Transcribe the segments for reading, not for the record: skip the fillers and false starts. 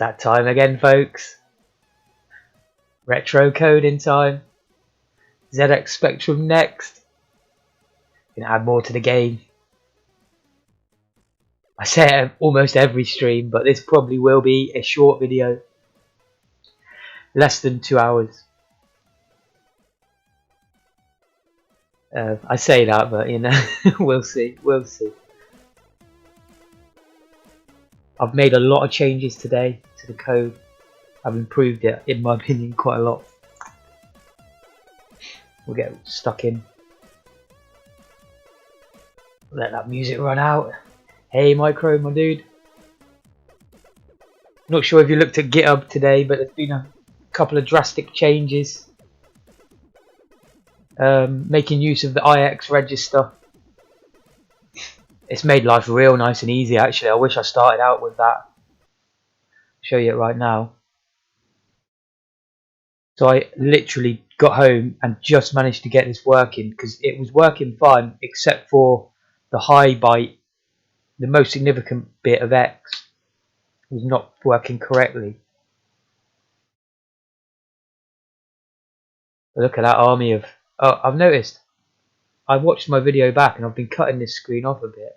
that time again, folks. Retro code in time. ZX Spectrum next. Gonna add more to the game. I say it almost every stream, but this probably will be a short video. Less than 2 hours. I say that, but you know, we'll see. We'll see. I've made a lot of changes today to the code. I've improved it, in my opinion, quite a lot. We'll get stuck in. Let that music run out. Hey Micro, my dude. Not sure if you looked at GitHub today, but there's been a couple of drastic changes. Making use of the IX register. It's made life real nice and easy actually. I wish I started out with that. I'll show you it right now. So I literally got home and just managed to get this working because it was working fine except for the high byte, the most significant bit of X was not working correctly. Look at that army of... Oh, I've noticed. I watched my video back and I've been cutting this screen off a bit.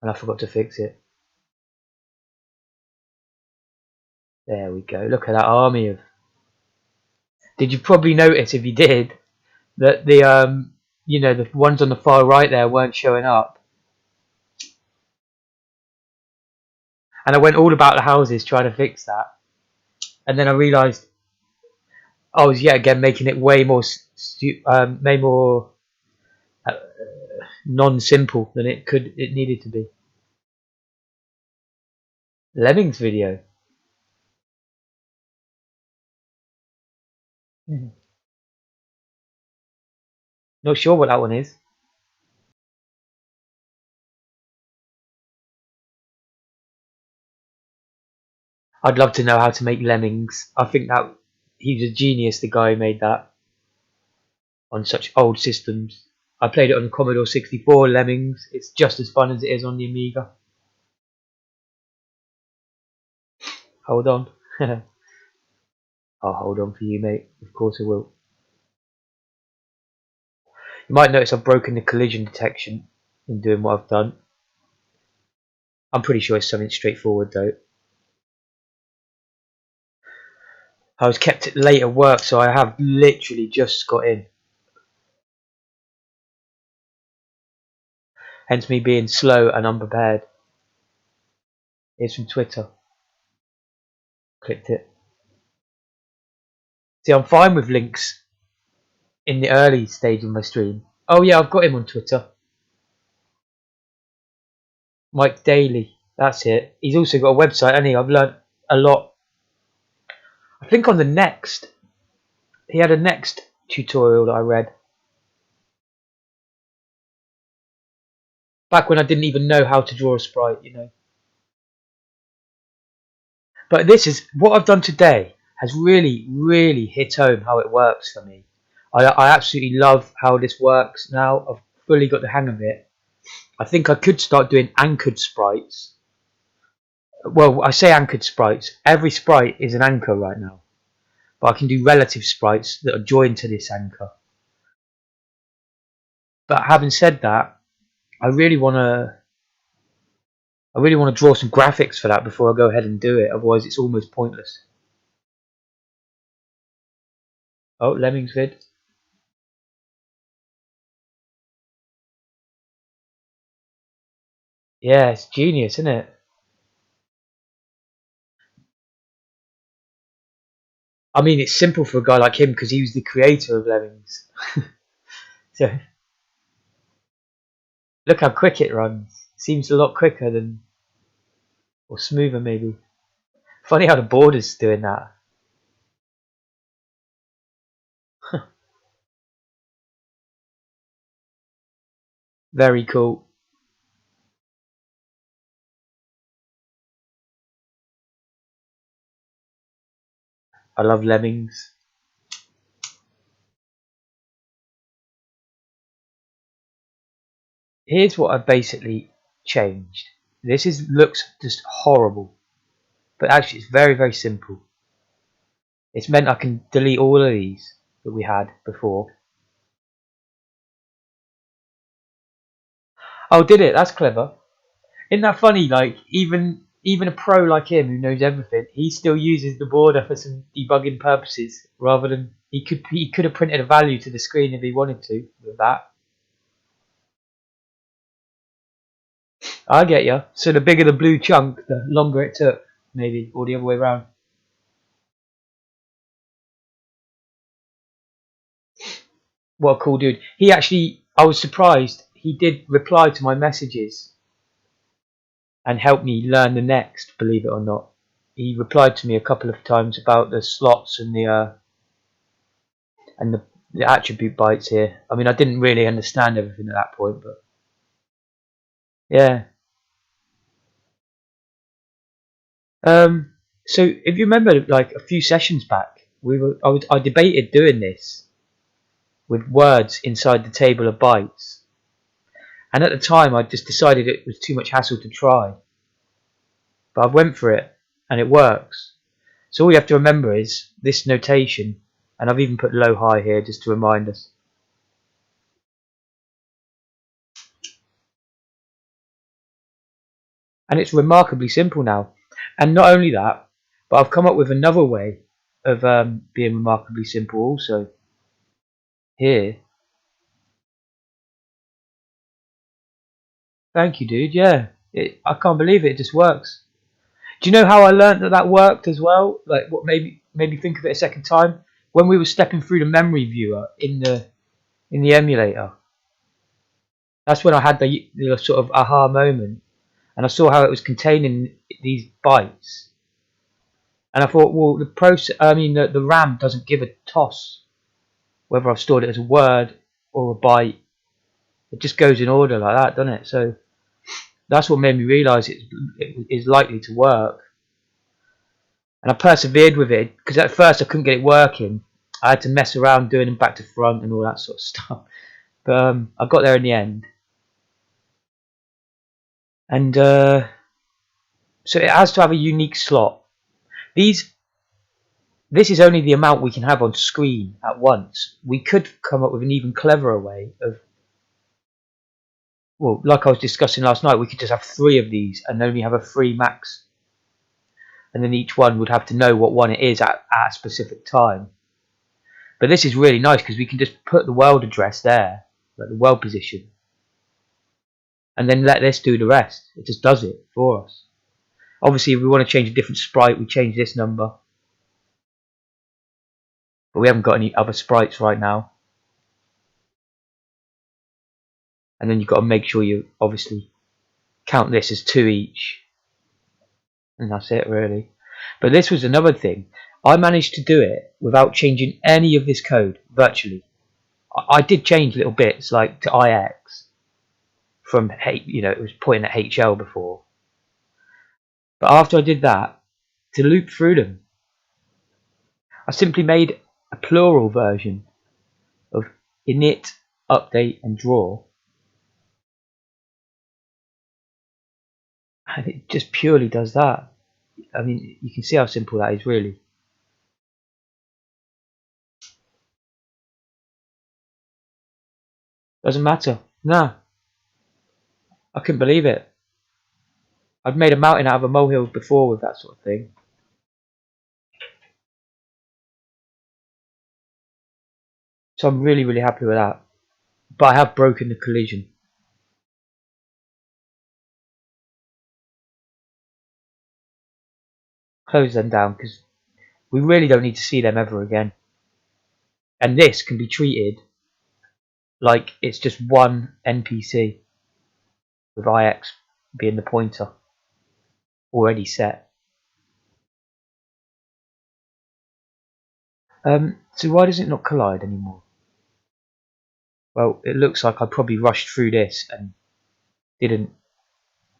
And I forgot to fix it. There we go. Look at that army of... Did you probably notice, if you did, that the you know, the ones on the far right there weren't showing up? And I went all about the houses trying to fix that. And then I realised I was yet again making it way more non-simple than it needed to be. Lemmings video. Not sure what that one is. I'd love to know how to make Lemmings. I think that he's a genius, the guy who made that on such old systems. I played it on the Commodore 64, Lemmings. It's just as fun as it is on the Amiga. Hold on. I'll hold on for you, mate. Of course I will. You might notice I've broken the collision detection in doing what I've done. I'm pretty sure it's something straightforward though. I was kept late at work, so I have literally just got in. Hence me being slow and unprepared. It's from Twitter. Clicked it. See, I'm fine with links in the early stage of my stream. Oh yeah, I've got him on Twitter. Mike Daly. That's it. He's also got a website, hasn't he? I've learnt a lot. I think on the Next, he had a Next tutorial that I read. Back when I didn't even know how to draw a sprite, you know. But this is, what I've done today has really, really hit home how it works for me. I absolutely love how this works now. I've fully got the hang of it. I think I could start doing anchored sprites. Well, I say anchored sprites. Every sprite is an anchor right now. But I can do relative sprites that are joined to this anchor. But having said that, I really want to draw some graphics for that before I go ahead and do it. Otherwise, it's almost pointless. Oh, Lemmings vid. Yeah, it's genius, isn't it? I mean, it's simple for a guy like him because he was the creator of Lemmings. So, look how quick it runs. Seems a lot quicker than, or smoother maybe. Funny how the border's doing that. Very cool. I love Lemmings. Here's what I've basically changed. This looks just horrible, but actually it's very, very simple. It's meant I can delete all of these that we had before. Oh, did it? That's clever. Isn't that funny? Like even a pro like him who knows everything, he still uses the border for some debugging purposes rather than he could have printed a value to the screen if he wanted to with that. I get you. So the bigger the blue chunk, the longer it took, maybe, or the other way around. What a cool dude. He actually, I was surprised. He did reply to my messages and help me learn the next. Believe it or not, he replied to me a couple of times about the slots and the attribute bytes here. I mean, I didn't really understand everything at that point, but yeah. Um, so if you remember, like a few sessions back, I debated doing this with words inside the table of bytes, and at the time I just decided it was too much hassle to try. But I went for it, and it works. So all you have to remember is this notation, and I've even put low high here just to remind us. And it's remarkably simple now. And not only that, but I've come up with another way of being remarkably simple also. Here. Thank you, dude. Yeah. I can't believe it. It just works. Do you know how I learned that that worked as well? Like what made me think of it a second time? When we were stepping through the memory viewer in the emulator. That's when I had the sort of aha moment, and I saw how it was containing these bytes, and I thought, well, the RAM doesn't give a toss whether I've stored it as a word or a byte. It just goes in order like that, doesn't it? So that's what made me realise it is likely to work. And I persevered with it because at first I couldn't get it working. I had to mess around doing them back to front and all that sort of stuff. But I got there in the end. And so it has to have a unique slot. These This is only the amount we can have on screen at once. We could come up with an even cleverer way of, well, like I was discussing last night, we could just have 3 of these and only have a 3 max. And then each one would have to know what one it is at a specific time. But this is really nice because we can just put the world address there, like the world position, and then let this do the rest. It just does it for us. Obviously, if we want to change a different sprite, we change this number. But we haven't got any other sprites right now. And then you've got to make sure you obviously count this as 2 each. And that's it really. But this was another thing. I managed to do it without changing any of this code, virtually. I did change little bits, like to IX from, it was pointing at HL before. But after I did that, to loop through them, I simply made a plural version of init, update, and draw. And it just purely does that. I mean, you can see how simple that is, really. Doesn't matter. Nah, I couldn't believe it. I've made a mountain out of a molehill before with that sort of thing. So I'm really, really happy with that. But I have broken the collision. Close them down because we really don't need to see them ever again. And this can be treated like it's just one NPC with IX being the pointer already set. So why does it not collide anymore? Well, it looks like I probably rushed through this and didn't.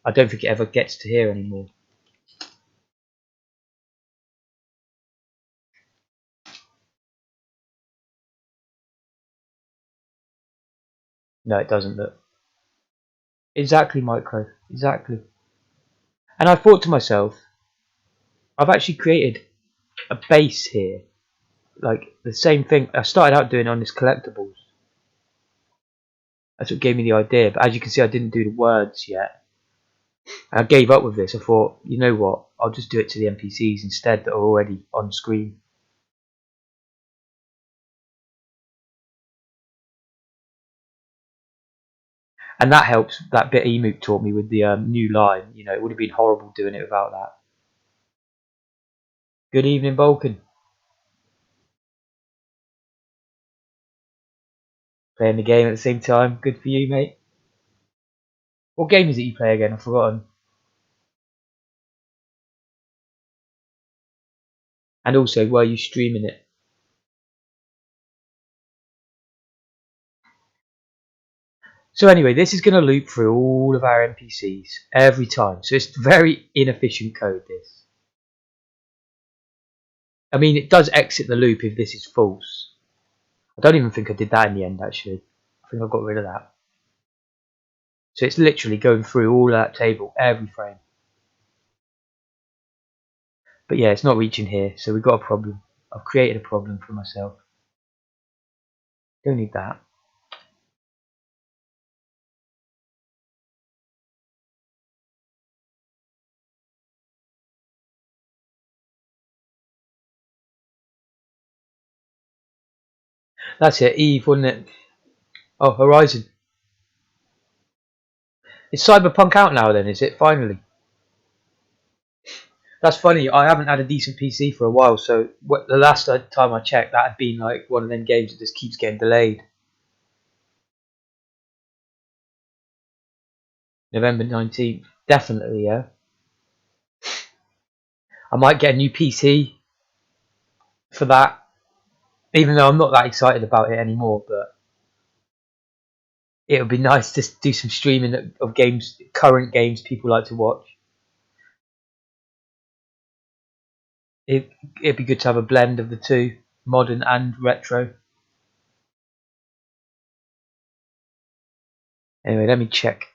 I don't think it ever gets to here anymore. No, it doesn't look. Exactly, Micro. Exactly. And I thought to myself, I've actually created a base here, like the same thing I started out doing on this collectibles. That's what gave me the idea, but as you can see I didn't do the words yet. I gave up with this. I thought, you know what, I'll just do it to the NPCs instead that are already on screen. And that helps, that bit Emook taught me with the new line. You know, it would have been horrible doing it without that. Good evening, Balkan. Playing the game at the same time. Good for you, mate. What game is it you play again? I've forgotten. And also, were you streaming it? So anyway, this is going to loop through all of our NPCs every time. So it's very inefficient code, this. I mean, it does exit the loop if this is false. I don't even think I did that in the end, actually. I think I got rid of that. So it's literally going through all that table every frame. But yeah, it's not reaching here, so we've got a problem. I've created a problem for myself. Don't need that. That's it, Eve, wasn't it? Oh, Horizon. Is Cyberpunk out now then, is it? Finally. That's funny, I haven't had a decent PC for a while, so the last time I checked, that had been like one of them games that just keeps getting delayed. November 19th. Definitely, yeah. I might get a new PC for that, even though I'm not that excited about it anymore, but it would be nice to do some streaming of games, current games people like to watch. It'd be good to have a blend of the two, modern and retro. Anyway, let me check.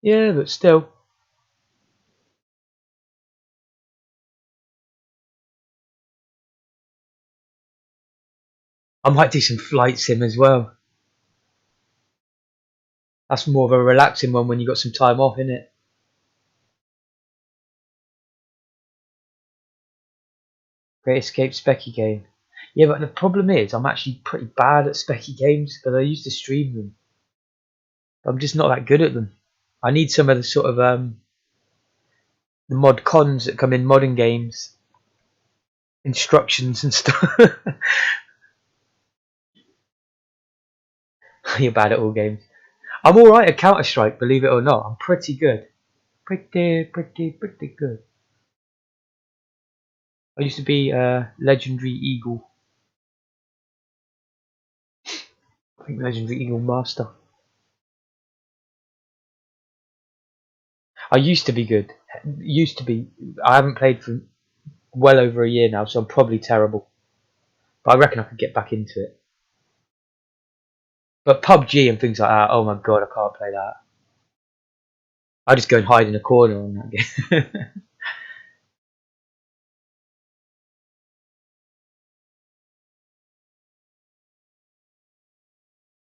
Yeah, but still. I might do some flight sim as well. That's more of a relaxing one when you got some time off, isn't it? Great Escape Specky game. Yeah, but the problem is I'm actually pretty bad at Specky games, but I used to stream them. I'm just not that good at them. I need some of the sort of the mod cons that come in modern games, instructions and stuff. You're bad at all games. I'm alright at Counter Strike, believe it or not. I'm pretty good. Pretty good. I used to be a Legendary Eagle. I think Legendary Eagle Master. I used to be good. Used to be. I haven't played for well over a year now, so I'm probably terrible. But I reckon I could get back into it. But PUBG and things like that, oh my god, I can't play that. I just go and hide in a corner on that game.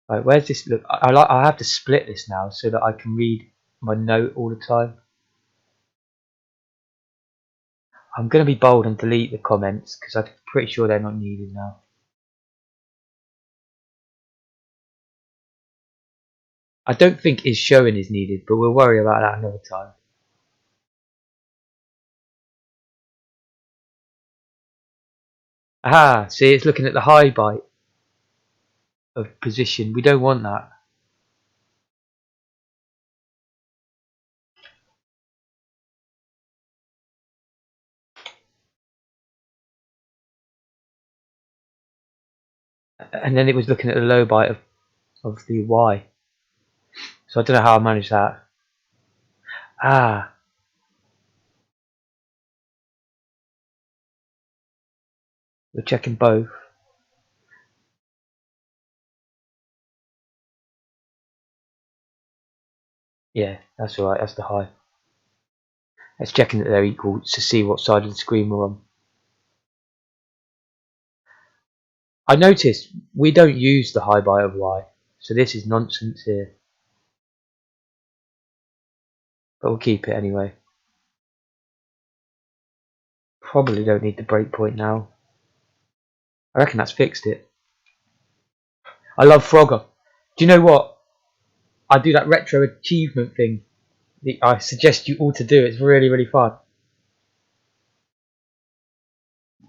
Right, where's this? Look, I have to split this now so that I can read my note all the time. I'm going to be bold and delete the comments because I'm pretty sure they're not needed now. I don't think is showing is needed, but we'll worry about that another time. Aha, see, it's looking at the high byte of position. We don't want that. And then it was looking at the low byte of the Y. So I don't know how I managed that. Ah, we're checking both. Yeah, that's alright, that's the high. It's checking that they're equal to see what side of the screen we're on. I noticed we don't use the high by over Y, so this is nonsense here. But we'll keep it anyway. Probably don't need the breakpoint now. I reckon that's fixed it. I love Frogger. Do you know what? I do that retro achievement thing. I suggest you all to do. It's really, really fun.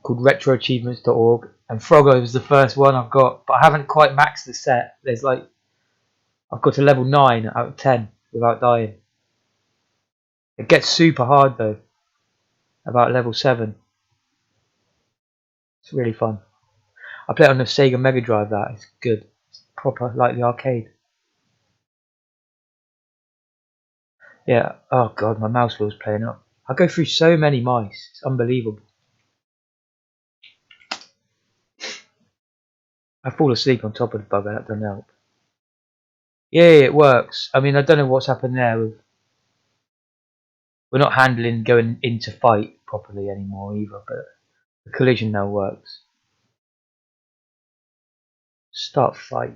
Called retroachievements.org, and Frogger was the first one I've got, but I haven't quite maxed the set. There's like I've got to level 9 out of 10 without dying. It gets super hard though, about level 7. It's really fun. I play it on the Sega Mega Drive. That it's good. It's proper like the arcade. Yeah. Oh god, my mouse wheel's playing up. I go through so many mice. It's unbelievable. I fall asleep on top of the bugger. That doesn't help. Yeah, it works. I mean, I don't know what's happened there. We're not handling going into fight properly anymore either, but the collision now works. Start fight.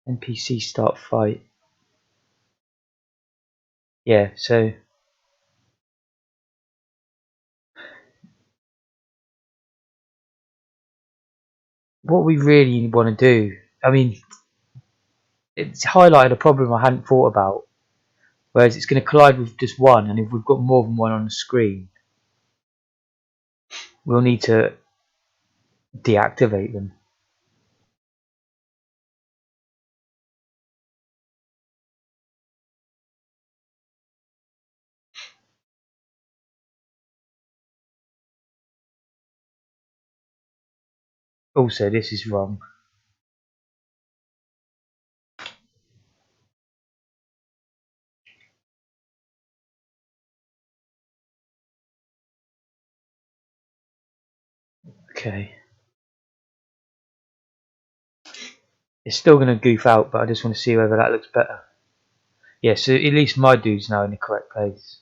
NPC start fight. Yeah, so what we really want to do, I mean, it's highlighted a problem I hadn't thought about. Whereas it's going to collide with just one, and if we've got more than one on the screen, we'll need to deactivate them. Also, this is wrong. Okay. It's still going to goof out, but I just want to see whether that looks better. Yeah, so at least my dude's now in the correct place.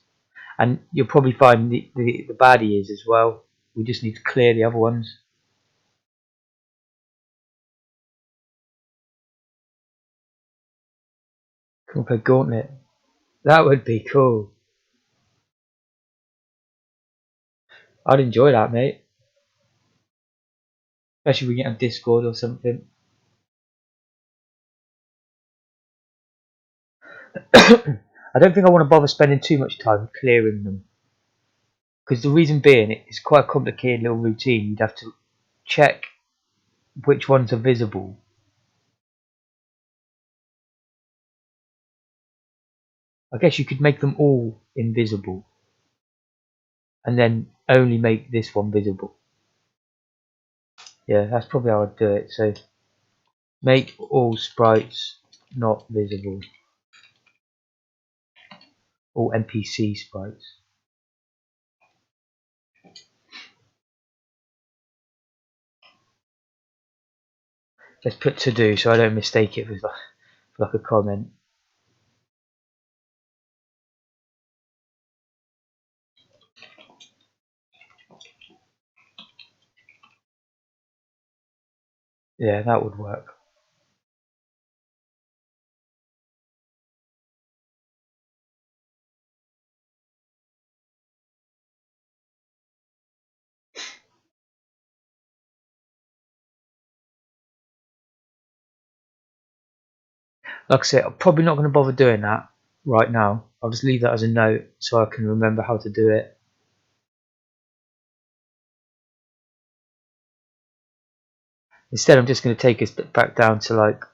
And you'll probably find the baddie is as well. We just need to clear the other ones. Can we play Gauntlet? That would be cool. I'd enjoy that, mate. Especially if we get on Discord or something. I don't think I want to bother spending too much time clearing them. Because the reason being, it's quite a complicated little routine. You'd have to check which ones are visible. I guess you could make them all invisible. And then only make this one visible. Yeah, that's probably how I'd do it. So, make all sprites not visible. All NPC sprites. Let's put to do so I don't mistake it with like a comment. Yeah, that would work. Like I said, I'm probably not going to bother doing that right now. I'll just leave that as a note so I can remember how to do it. Instead, I'm just going to take us back down to like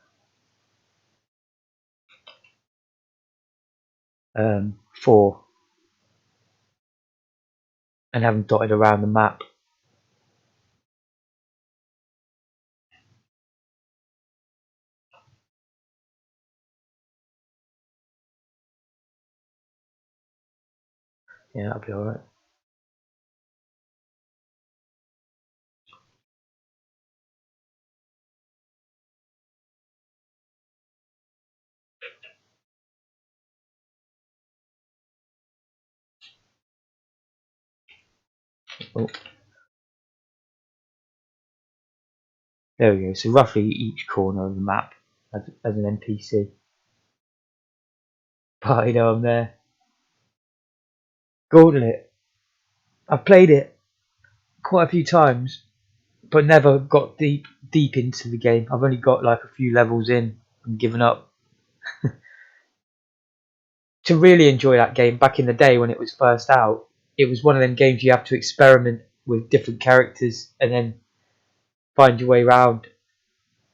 4 and have them dotted around the map. Yeah, that'll be alright. Oh, there we go. So roughly each corner of the map as an NPC. But you know, I'm there. Gauntlet. I've played it quite a few times, but never got deep into the game. I've only got like a few levels in and given up. To really enjoy that game back in the day when it was first out, it was one of them games you have to experiment with different characters and then find your way around.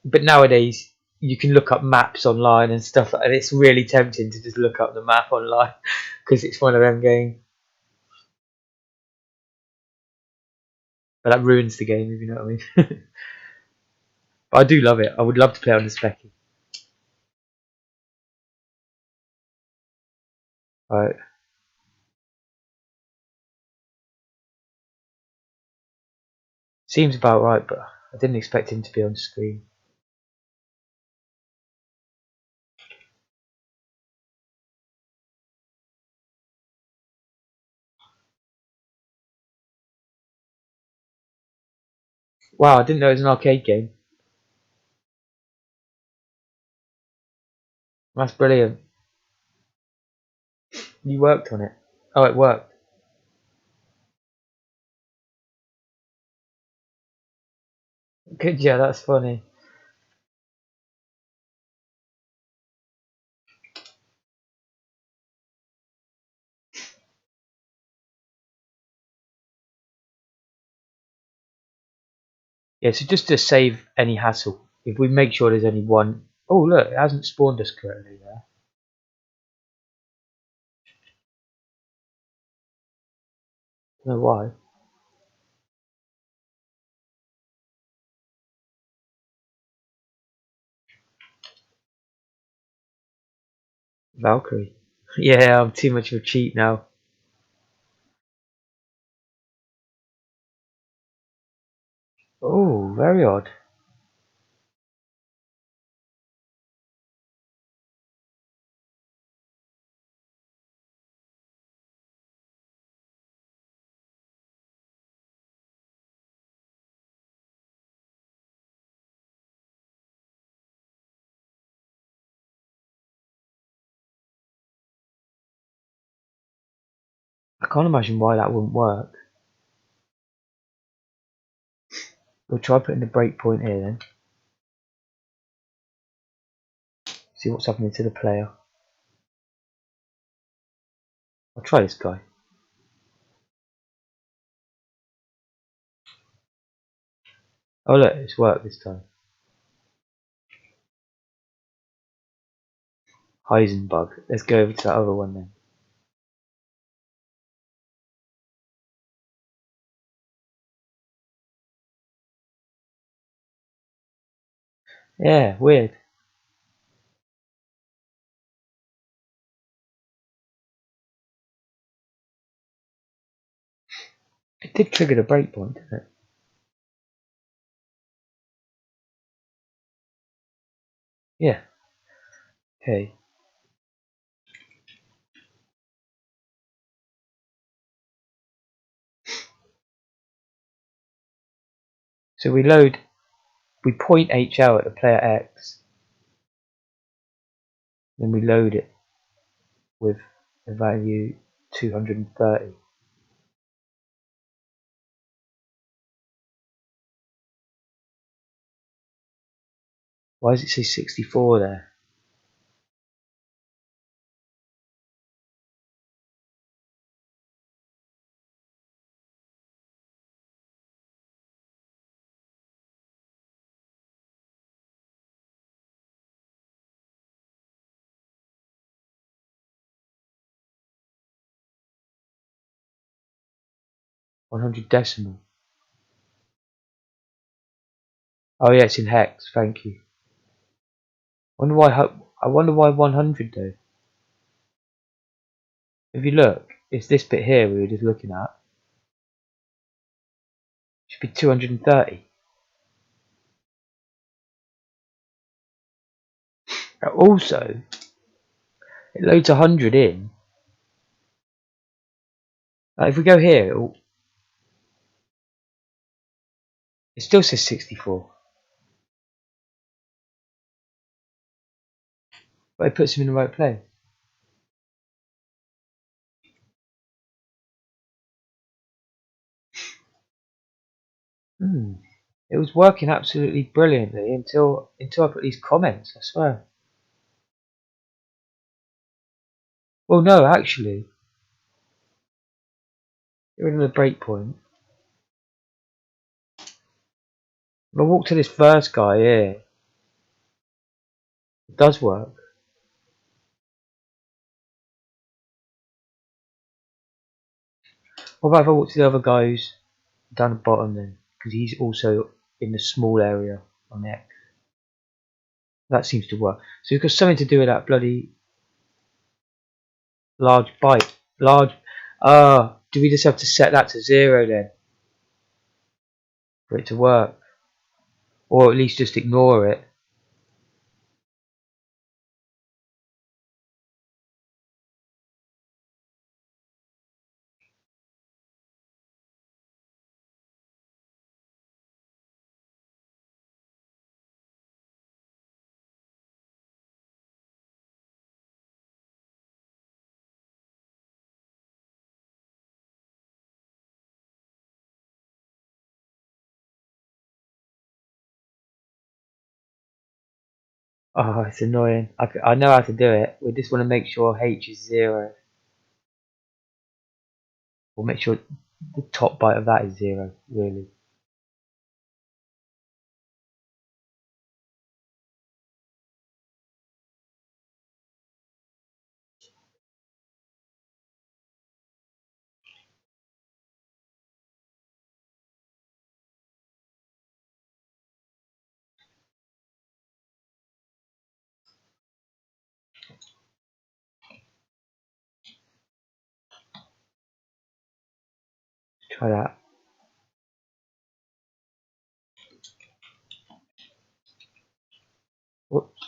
But nowadays you can look up maps online and stuff, and it's really tempting to just look up the map online because it's one of them games. But that ruins the game, if you know what I mean. But I do love it. I would love to play on the Specky. Right. Seems about right, but I didn't expect him to be on screen. Wow, I didn't know it was an arcade game. That's brilliant. You worked on it. Oh, it worked. Good, yeah, that's funny. Yeah, so just to save any hassle, if we make sure there's only one. Oh, look, it hasn't spawned us correctly there. Don't know why. Valkyrie. Yeah, I'm too much of a cheat now. Oh, very odd. I can't imagine why that wouldn't work. We'll try putting the breakpoint here then. See what's happening to the player. I'll try this guy. Oh look, it's worked this time. Heisenbug. Let's go over to that other one then. Yeah, weird. It did trigger the breakpoint, didn't it? Yeah. Okay. So we point HL at the player X, then we load it with the value 230. Why does it say 64 there? .100 decimal. Oh yeah, it's in hex. Thank you. I wonder why 100 though. If you look, It's this bit here we were just looking at. Should be 230. Also, it loads 100 in. If we go here, it still says 64. But it puts him in the right place. It was working absolutely brilliantly until I put these comments, I swear. Well, no, actually. Get rid of the breakpoint. If I walk to this first guy here, it does work. What about if I walk to the other guy who's down the bottom then? Because he's also in the small area on the X. That seems to work. So it's got something to do with that bloody large bite. Do we just have to set that to 0 then? For it to work? Or at least just ignore it? Oh, it's annoying. I know how to do it. We just want to make sure H is 0. We'll make sure the top byte of that is 0, really. Try that. Whoops.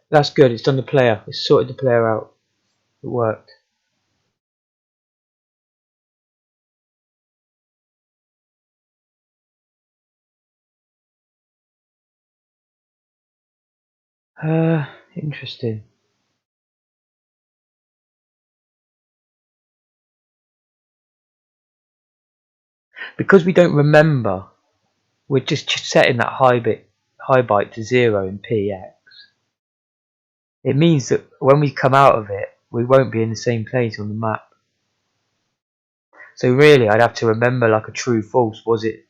That's good. It's done the player. It's sorted the player out. It worked. Interesting. Because we don't remember, we're just setting that high byte to 0 in PX. It means that when we come out of it, we won't be in the same place on the map. So really, I'd have to remember like a true false. Was it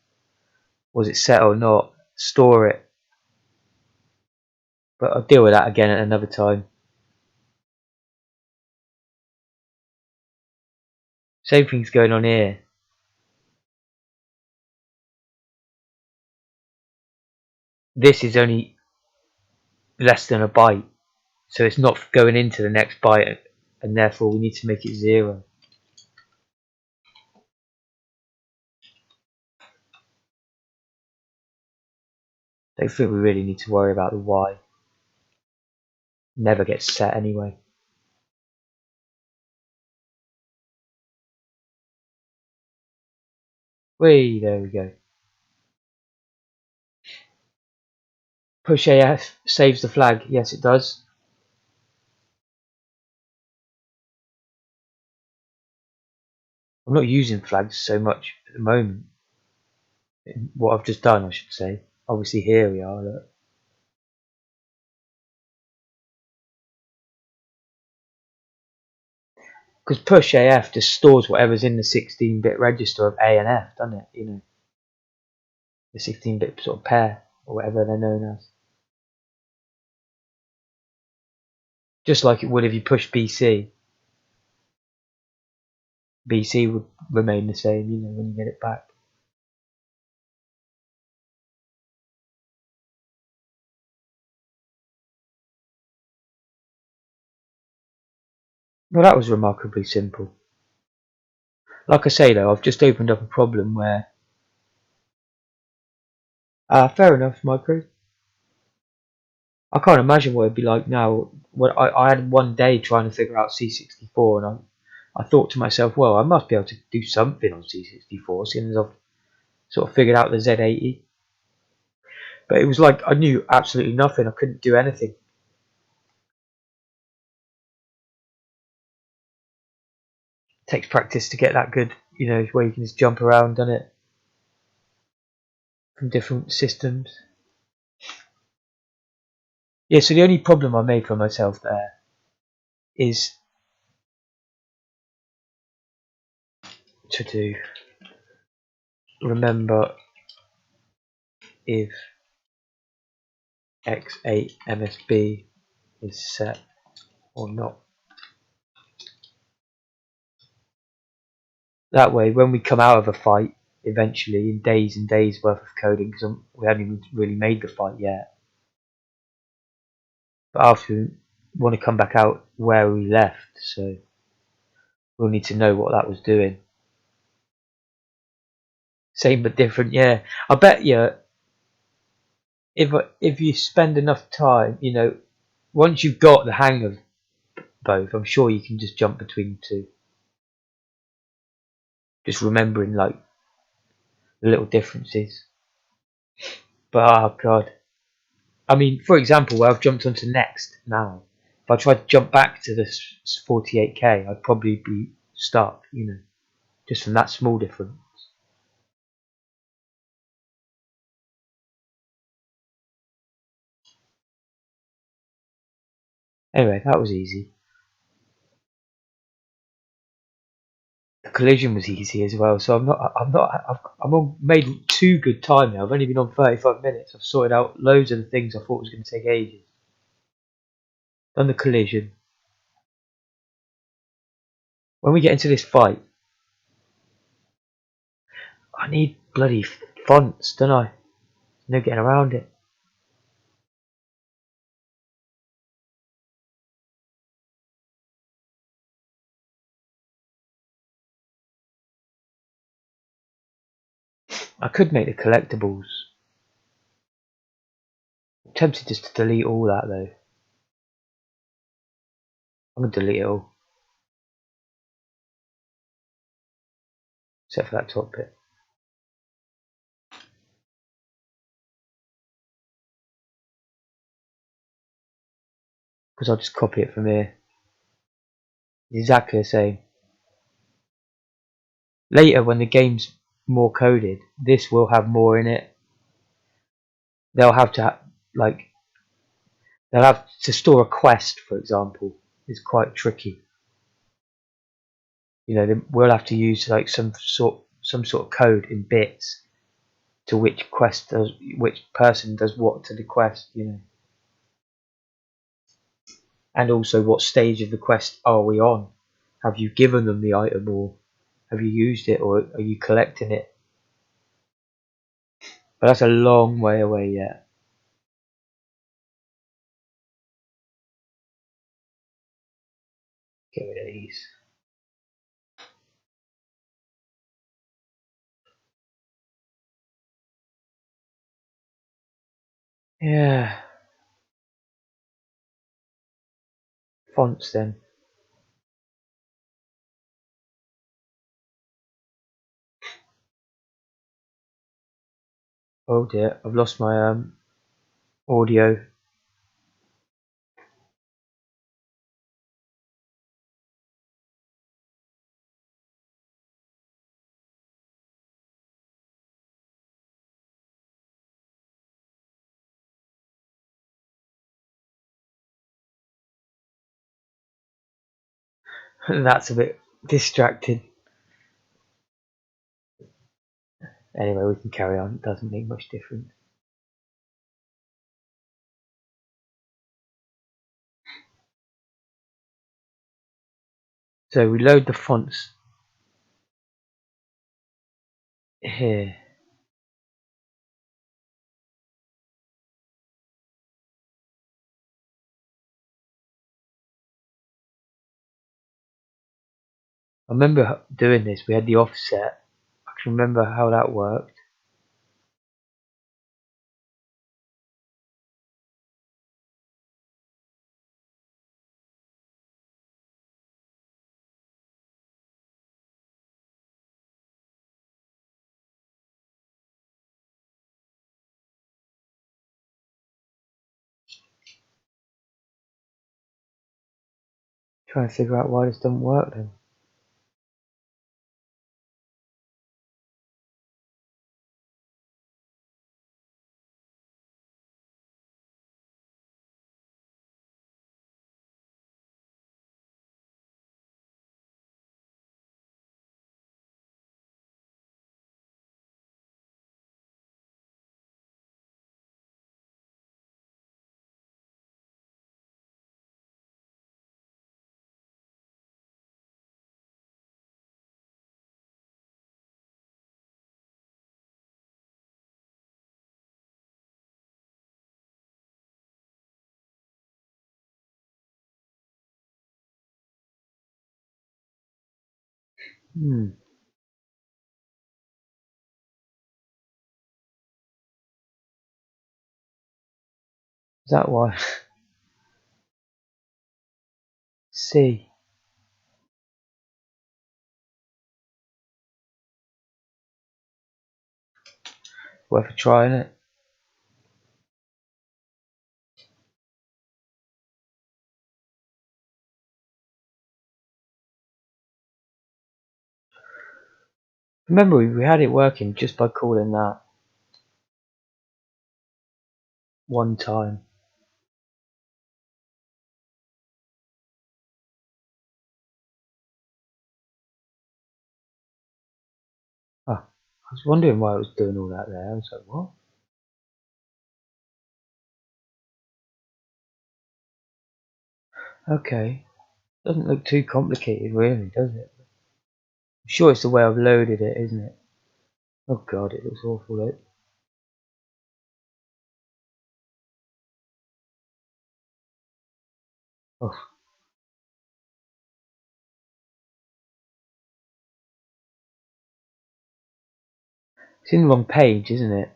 set or not? Store it. But I'll deal with that again at another time. Same thing's going on here. This is only less than a byte, so it's not going into the next byte, and therefore we need to make it 0. Don't think we really need to worry about the Y. Never gets set anyway. There we go. Push AF saves the flag. Yes, it does. I'm not using flags so much at the moment. What I've just done, I should say. Obviously, here we are. Look. Because push AF just stores whatever's in the 16-bit register of A and F, doesn't it? You know, the 16-bit sort of pair, or whatever they're known as. Just like it would if you push BC. BC would remain the same, you know, when you get it back. Well, that was remarkably simple. Like I say though, I've just opened up a problem where, fair enough, Micro. I can't imagine what it'd be like now. When I had one day trying to figure out C64, and I thought to myself, well, I must be able to do something on C64, seeing as I've sort of figured out the Z80. But it was like I knew absolutely nothing. I couldn't do anything. It takes practice to get that good, you know, where you can just jump around on it from different systems. Yeah, so the only problem I made for myself there is to remember if X8 MSB is set or not. That way, when we come out of a fight, eventually, in days and days worth of coding, because we haven't even really made the fight yet, but after we want to come back out where we left, so we'll need to know what that was doing. Same but different, yeah. I bet you, if you spend enough time, you know, once you've got the hang of both, I'm sure you can just jump between the two. Just remembering like the little differences. But oh god, I mean, for example, where I've jumped onto next now, if I tried to jump back to this 48k, I'd probably be stuck, you know, just from that small difference. Anyway, that was easy. The collision was easy as well, so I'm on made too good time now. I've only been on 35 minutes. I've sorted out loads of the things I thought was going to take ages. Done the collision. When we get into this fight, I need bloody fonts, don't I? No getting around it. I could make the collectibles. I'm tempted just to delete all that though. I'm gonna delete it all. Except for that top bit. Because I'll just copy it from here. Exactly the same. Later when the game's more coded, this will have more in it. They'll have to like they'll have to store a quest, for example, is quite tricky. You know, we'll have to use like some sort of code in bits to which person does what to the quest, you know. And also what stage of the quest are we on? Have you given them the item or have you used it or are you collecting it? But that's a long way away yet. Get rid of these. Yeah. Fonts then. Oh dear, I've lost my audio. That's a bit distracting. Anyway, we can carry on. It doesn't make much difference. So we load the fonts here. I remember doing this. We had the offset. I can remember how that worked. Trying to figure out why this doesn't work then. Hmm. Is that why? C. Worth a try, innit? Remember, we had it working just by calling that one time. Oh, I was wondering why it was doing all that there. I was like, what? Okay. Doesn't look too complicated, really, does it? I'm sure it's the way I've loaded it, isn't it? Oh god, it looks awful, though. Oh, it's in the wrong page, isn't it?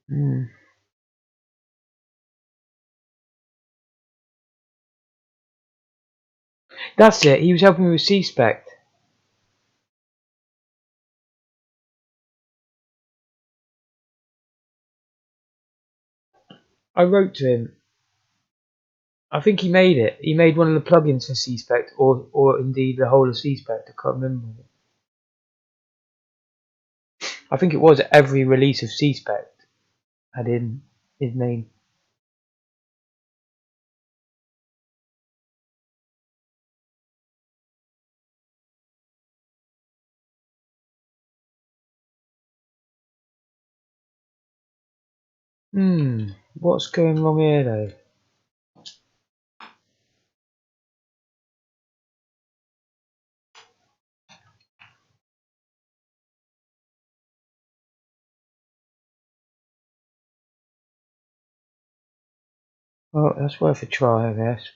Hmm. That's it. He was helping me with C-Spec. I wrote to him. I think he made it. He made one of the plugins for C-Spec, or indeed the whole of C-Spec. I can't remember. I think it was every release of C-Spec had in his name. What's going wrong here though? Well, that's worth a try, I guess.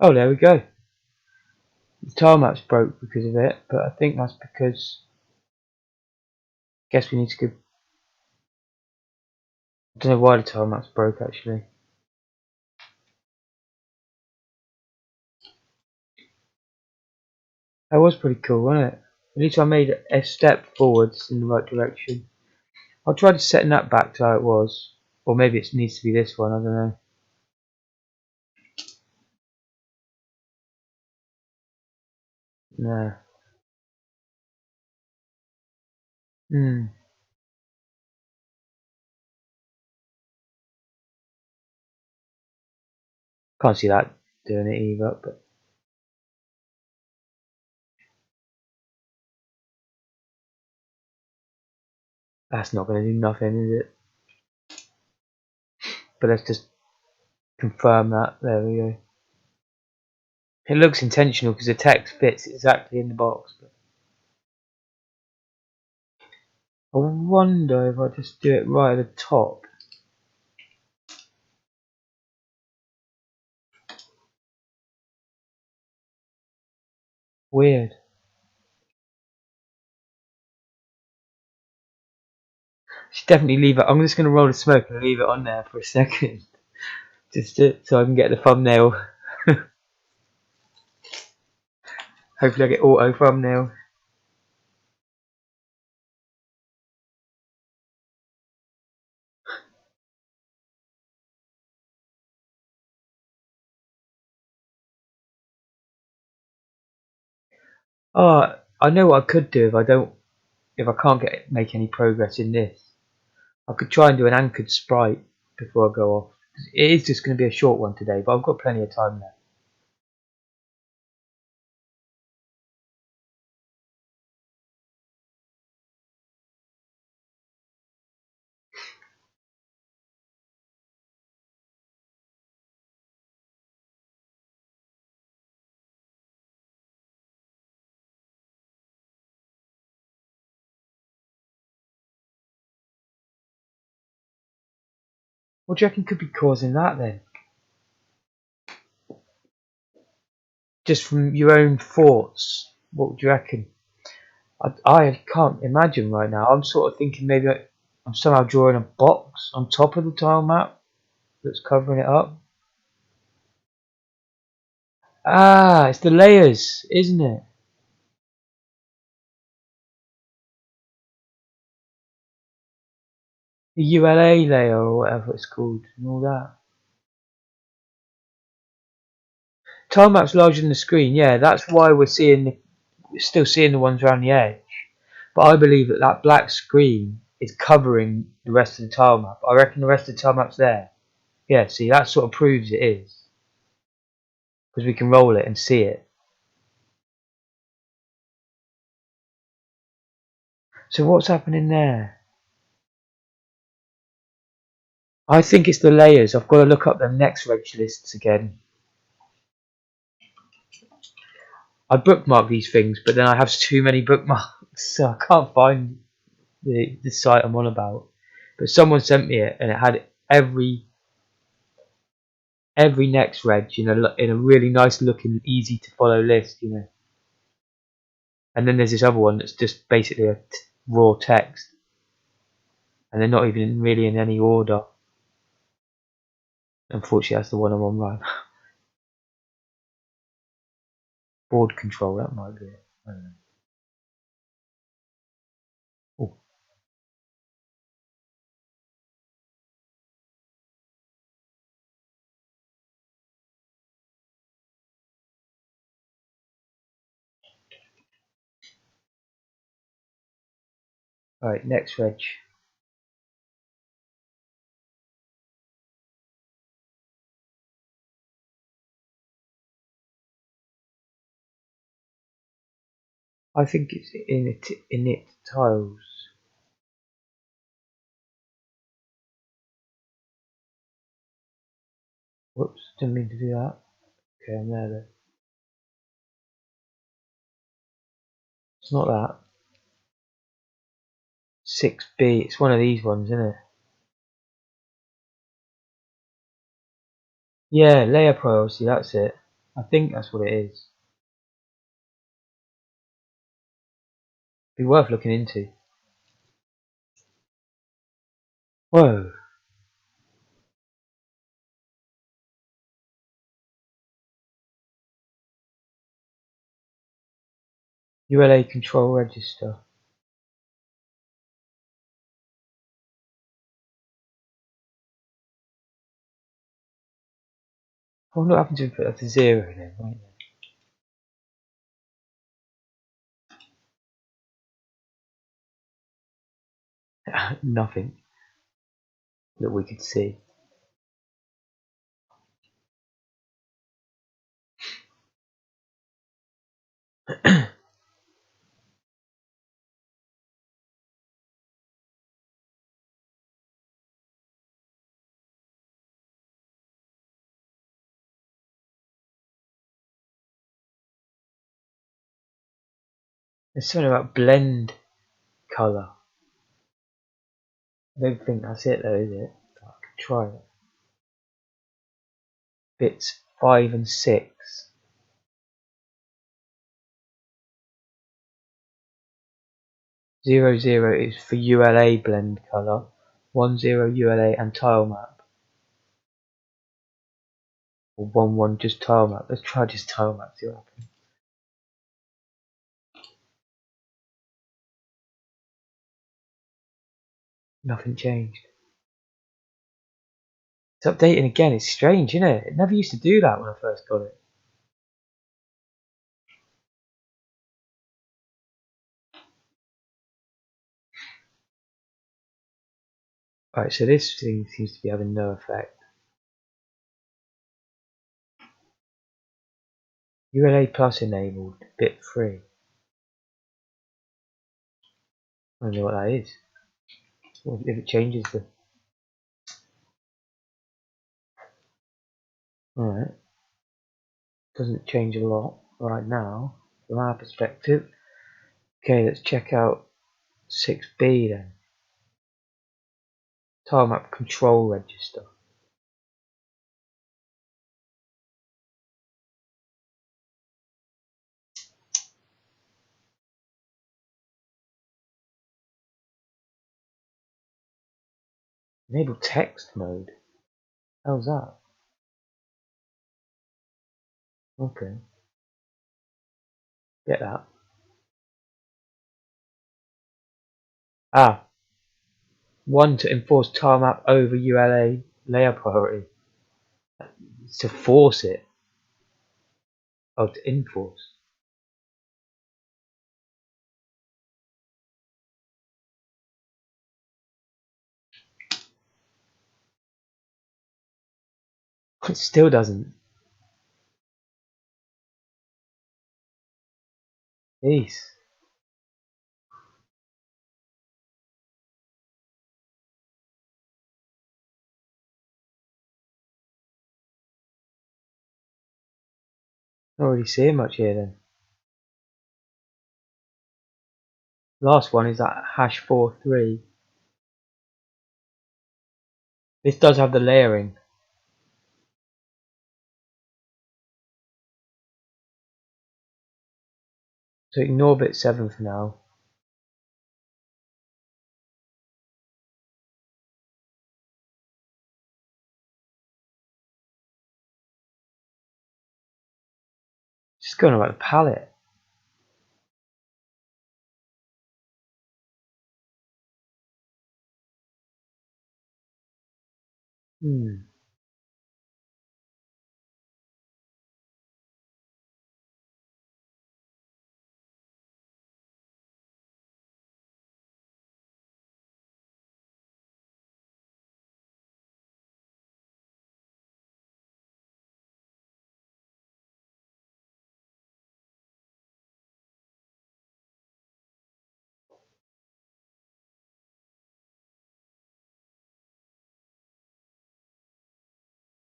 Oh, there we go. The tile map's broke because of it, but I think that's because I guess we need to go. I don't know why the tile map's broke actually. That was pretty cool, wasn't it? At least I made a step forwards in the right direction. I'll try to setting that back to how it was. Or maybe it needs to be this one, I don't know. Nah. Hmm. Can't see that doing it either, but that's not going to do nothing, is it? But let's just confirm that. There we go. It looks intentional because the text fits exactly in the box. But I wonder if I just do it right at the top. Weird. Should definitely leave it. I'm just going to roll the smoke and leave it on there for a second. Just so I can get the thumbnail. Hopefully I get auto thumbnail. Oh, I know what I could do if I can't make any progress in this. I could try and do an anchored sprite before I go off. It is just going to be a short one today, but I've got plenty of time left. What do you reckon could be causing that then? Just from your own thoughts, what would you reckon? I can't imagine right now. I'm sort of thinking maybe I'm somehow drawing a box on top of the tile map that's covering it up. Ah, it's the layers, isn't it? The ULA layer or whatever it's called and all that. Tile map's larger than the screen, yeah, that's why we're still seeing the ones around the edge. But I believe that black screen is covering the rest of the tile map. I reckon the rest of the tile map's there. Yeah, see, that sort of proves it is. Because we can roll it and see it. So what's happening there? I think it's the layers. I've got to look up the next reg lists again. I bookmark these things, but then I have too many bookmarks, so I can't find the site I'm on about. But someone sent me it, and it had every next reg in a really nice looking, easy to follow list, And then there's this other one that's just basically a raw text, and they're not even really in any order. Unfortunately, that's the one I'm on right now. Board control, that might be it. I don't know. Oh, right, next reg. I think it's init tiles. Whoops, didn't mean to do that. Okay, I'm there then. It's not that. 6B, it's one of these ones, isn't it? Yeah, layer priority, that's it. I think that's what it is. Be worth looking into. Whoa. ULA control register. I wonder what happens if we put that to 0 then, right then. Nothing that we could see. There's something about blend colour. I don't think that's it though, is it? I could try it. Bits 5 and 6. 00 is for ULA blend colour. 10 ULA and tile map. Or 11 just tile map. Let's try just tile map, see what happens. Nothing changed. It's updating again. It's strange, isn't it? It never used to do that when I first got it. Right, so this thing seems to be having no effect. ULA plus enabled, bit 3. I don't know what that is. What if it changes the... Alright. Doesn't change a lot right now from our perspective. Okay, let's check out 6B then. Tile map control register. Enable text mode. How's that? Okay. Get that. Ah. 1 to enforce tile map over ULA layer priority. It's to force it. Oh, to enforce. It still doesn't. Jeez. Not really seeing much here then. Last one is that #43. This does have the layering. So ignore bit 7 for now. Just going about the palette.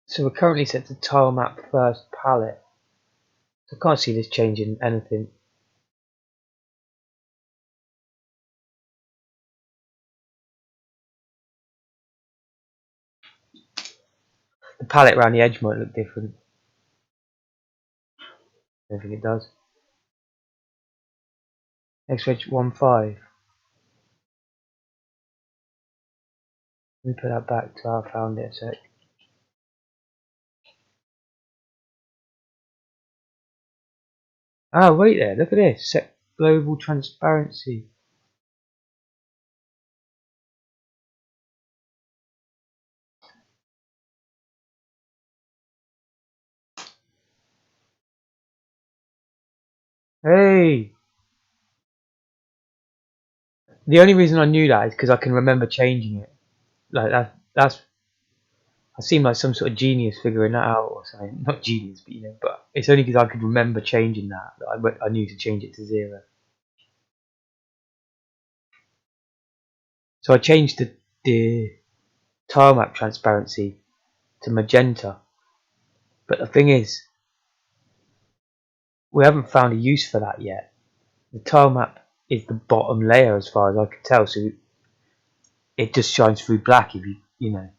So we're currently set to tile map first palette. So I can't see this changing anything. The palette around the edge might look different. I don't think it does. XReg 15. Let me put that back to how I found it a sec. Ah, wait there, look at this. Set global transparency. Hey! The only reason I knew that is because I can remember changing it. Like that's I seem like some sort of genius figuring that out or something. Not genius, but but it's only because I could remember changing that I knew to change it to 0. So I changed the tile map transparency to magenta. But the thing is, we haven't found a use for that yet. The tile map is the bottom layer as far as I can tell, so it just shines through black if you know.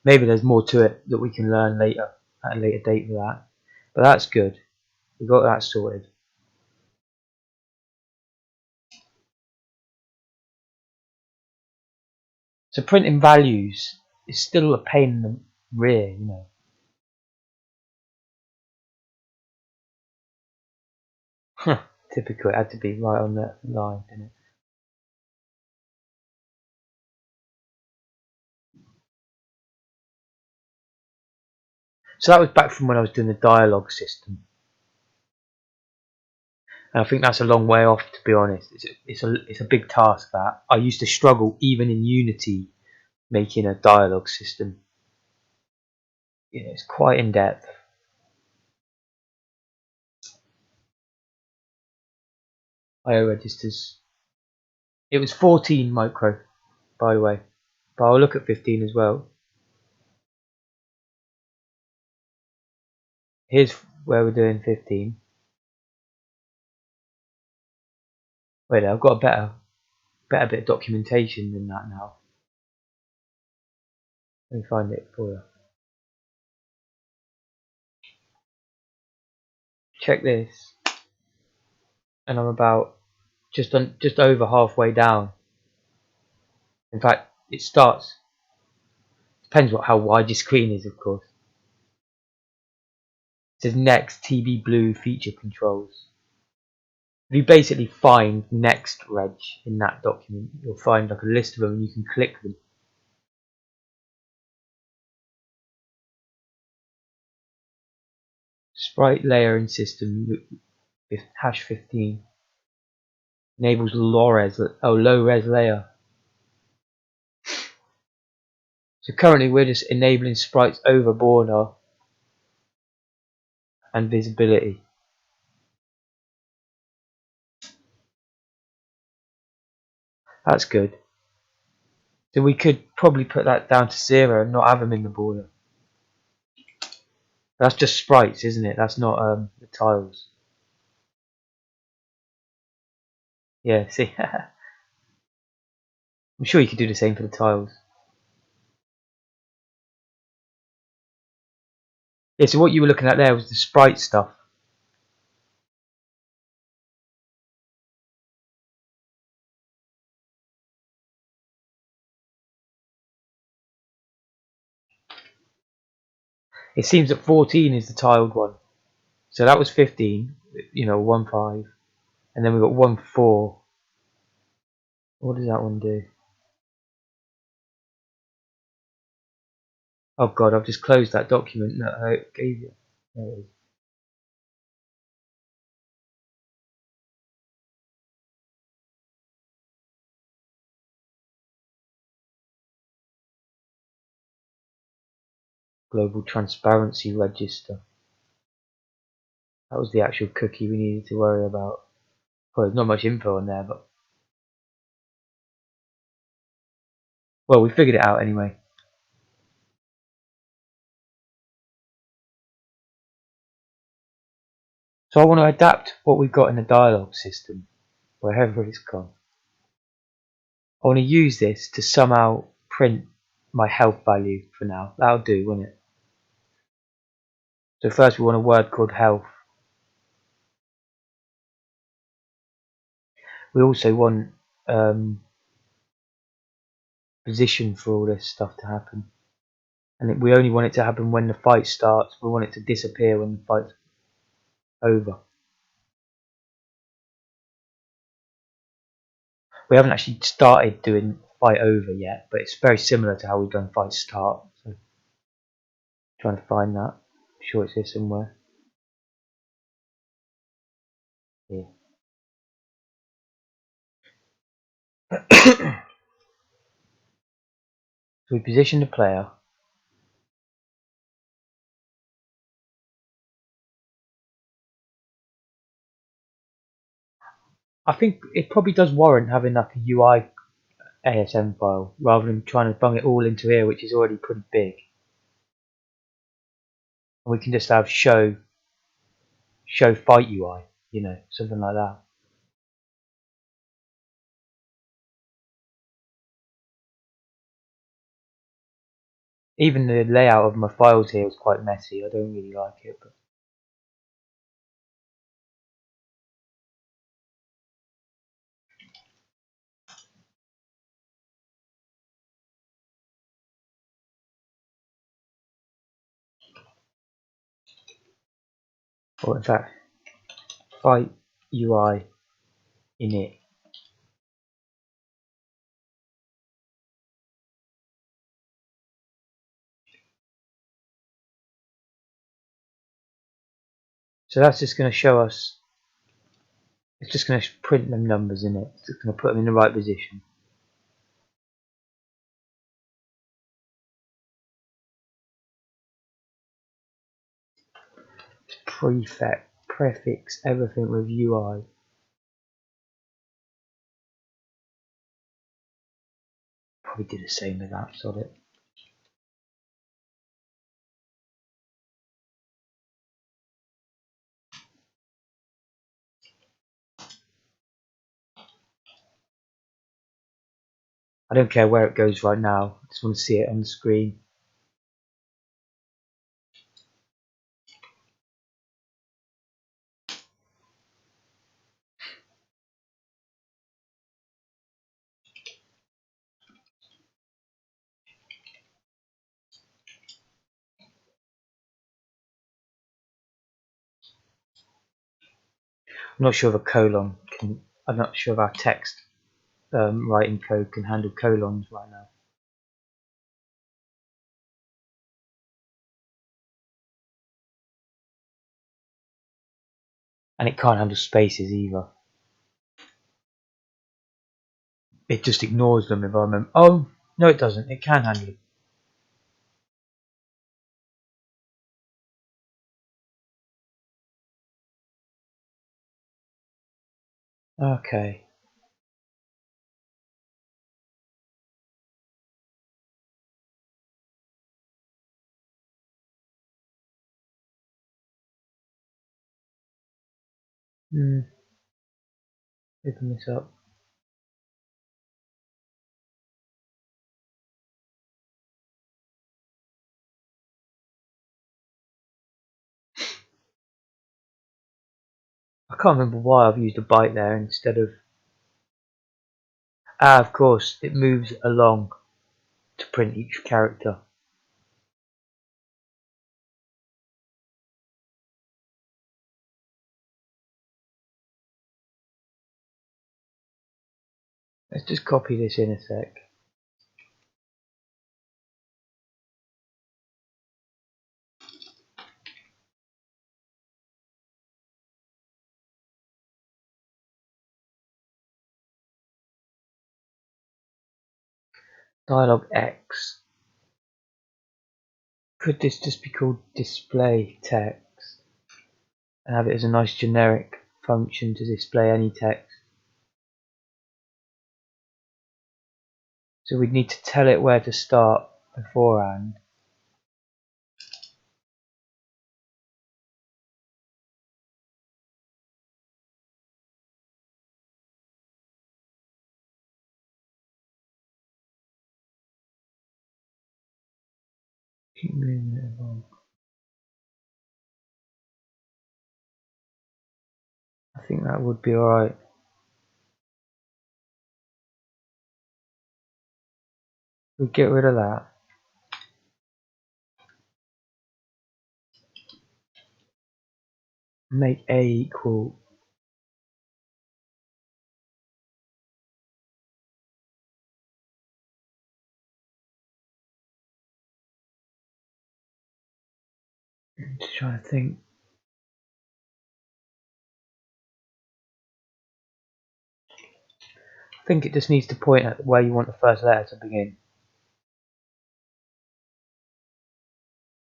Maybe there's more to it that we can learn later at a later date for that. But that's good. We got that sorted. So printing values is still a pain in the rear, you know. Typical, it had to be right on the line, didn't it? So that was back from when I was doing the dialogue system. And I think that's a long way off, to be honest. It's a big task that. I used to struggle even in Unity making a dialogue system. You know, it's quite in depth. IO registers. It was 14 micro, by the way. But I'll look at 15 as well. Here's where we're doing 15. Wait, I've got a better bit of documentation than that now. Let me find it for you. Check this, and I'm about just over halfway down. In fact, it starts. Depends how wide your screen is, of course. It says next TB Blue feature controls. If you basically find next reg in that document, you'll find like a list of them and you can click them. Sprite layering system hash 15 enables low res layer. So currently we're just enabling sprites over border and visibility. That's good. So we could probably put that down to 0 and not have them in the border. That's just sprites, isn't it? That's not the tiles. Yeah, see? I'm sure you could do the same for the tiles. Yeah, so what you were looking at there was the sprite stuff. It seems that 14 is the tiled one. So that was 15, 1, 5. And then we've got 1, 4. What does that one do? Oh god, I've just closed that document that I gave you. There it is. Global Transparency Register. That was the actual cookie we needed to worry about. Well, there's not much info on there, but well, we figured it out anyway. So I want to adapt what we've got in the dialogue system, wherever it's gone. I want to use this to somehow print my health value for now. That'll do, won't it? So first we want a word called health. We also want position for all this stuff to happen. And we only want it to happen when the fight starts. We want it to disappear when the fight's over. We haven't actually started doing fight over yet, but it's very similar to how we've done fight start. So trying to find that. I'm sure it's here somewhere. Here. So we position the player. I think it probably does warrant having like a UI ASM file rather than trying to bung it all into here, which is already pretty big. And we can just have show fight UI, you know, something like that. Even the layout of my files here is quite messy. I don't really like it, but or in fact, fight UI init. So that's just going to show us. It's just going to print them numbers in it. It's just going to put them in the right position. Prefix everything with UI. Probably do the same with apps on it. I don't care where it goes right now. I just want to see it on the screen. I'm not sure if a colon can. I'm not sure if our text writing code can handle colons right now. And it can't handle spaces either. It just ignores them if I remember. Oh, no it doesn't. It can handle it. Okay. Open this up. I can't remember why I've used a byte there instead of. Ah, of course, it moves along to print each character. Let's just copy this in a sec. Dialog X. Could this just be called display text and have it as a nice generic function to display any text? So we'd need to tell it where to start beforehand. Keep moving it along. I think that would be alright. We'll get rid of that. Make A equal. Just trying to think. I think it just needs to point at where you want the first letter to begin.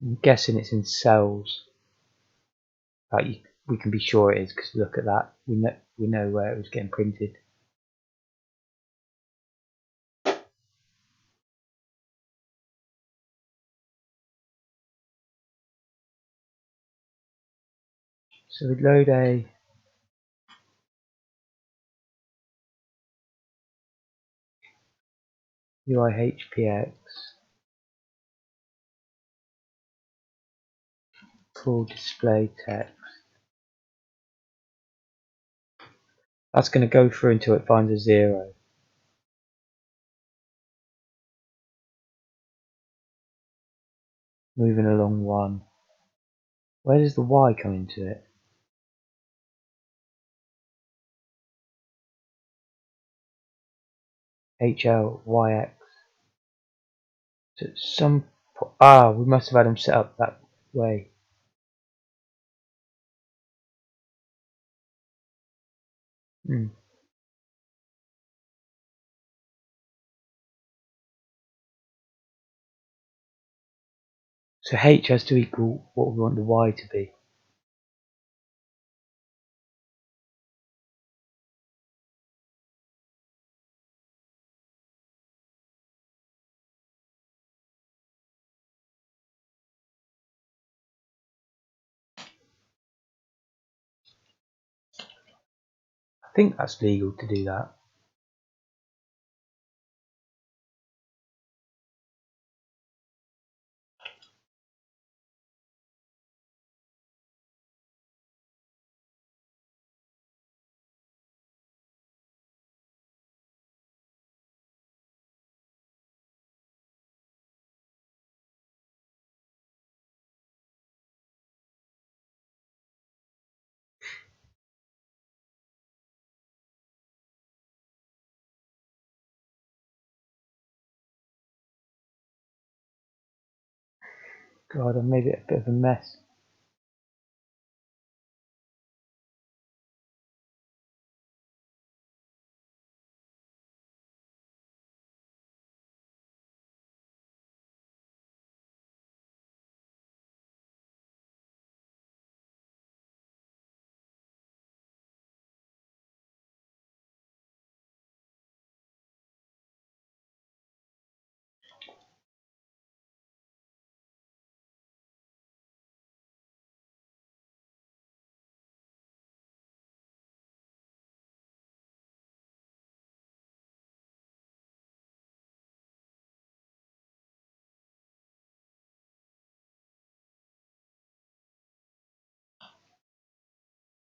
I'm guessing it's in cells. We can be sure it is because look at that. We know where it was getting printed. So we load a UIHPX full display text. That's going to go through until it finds a 0. Moving along 1. Where does the Y come into it? HLYX. So we must have had them set up that way. So H has to equal what we want the Y to be. I think that's legal to do that. God, I made it a bit of a mess.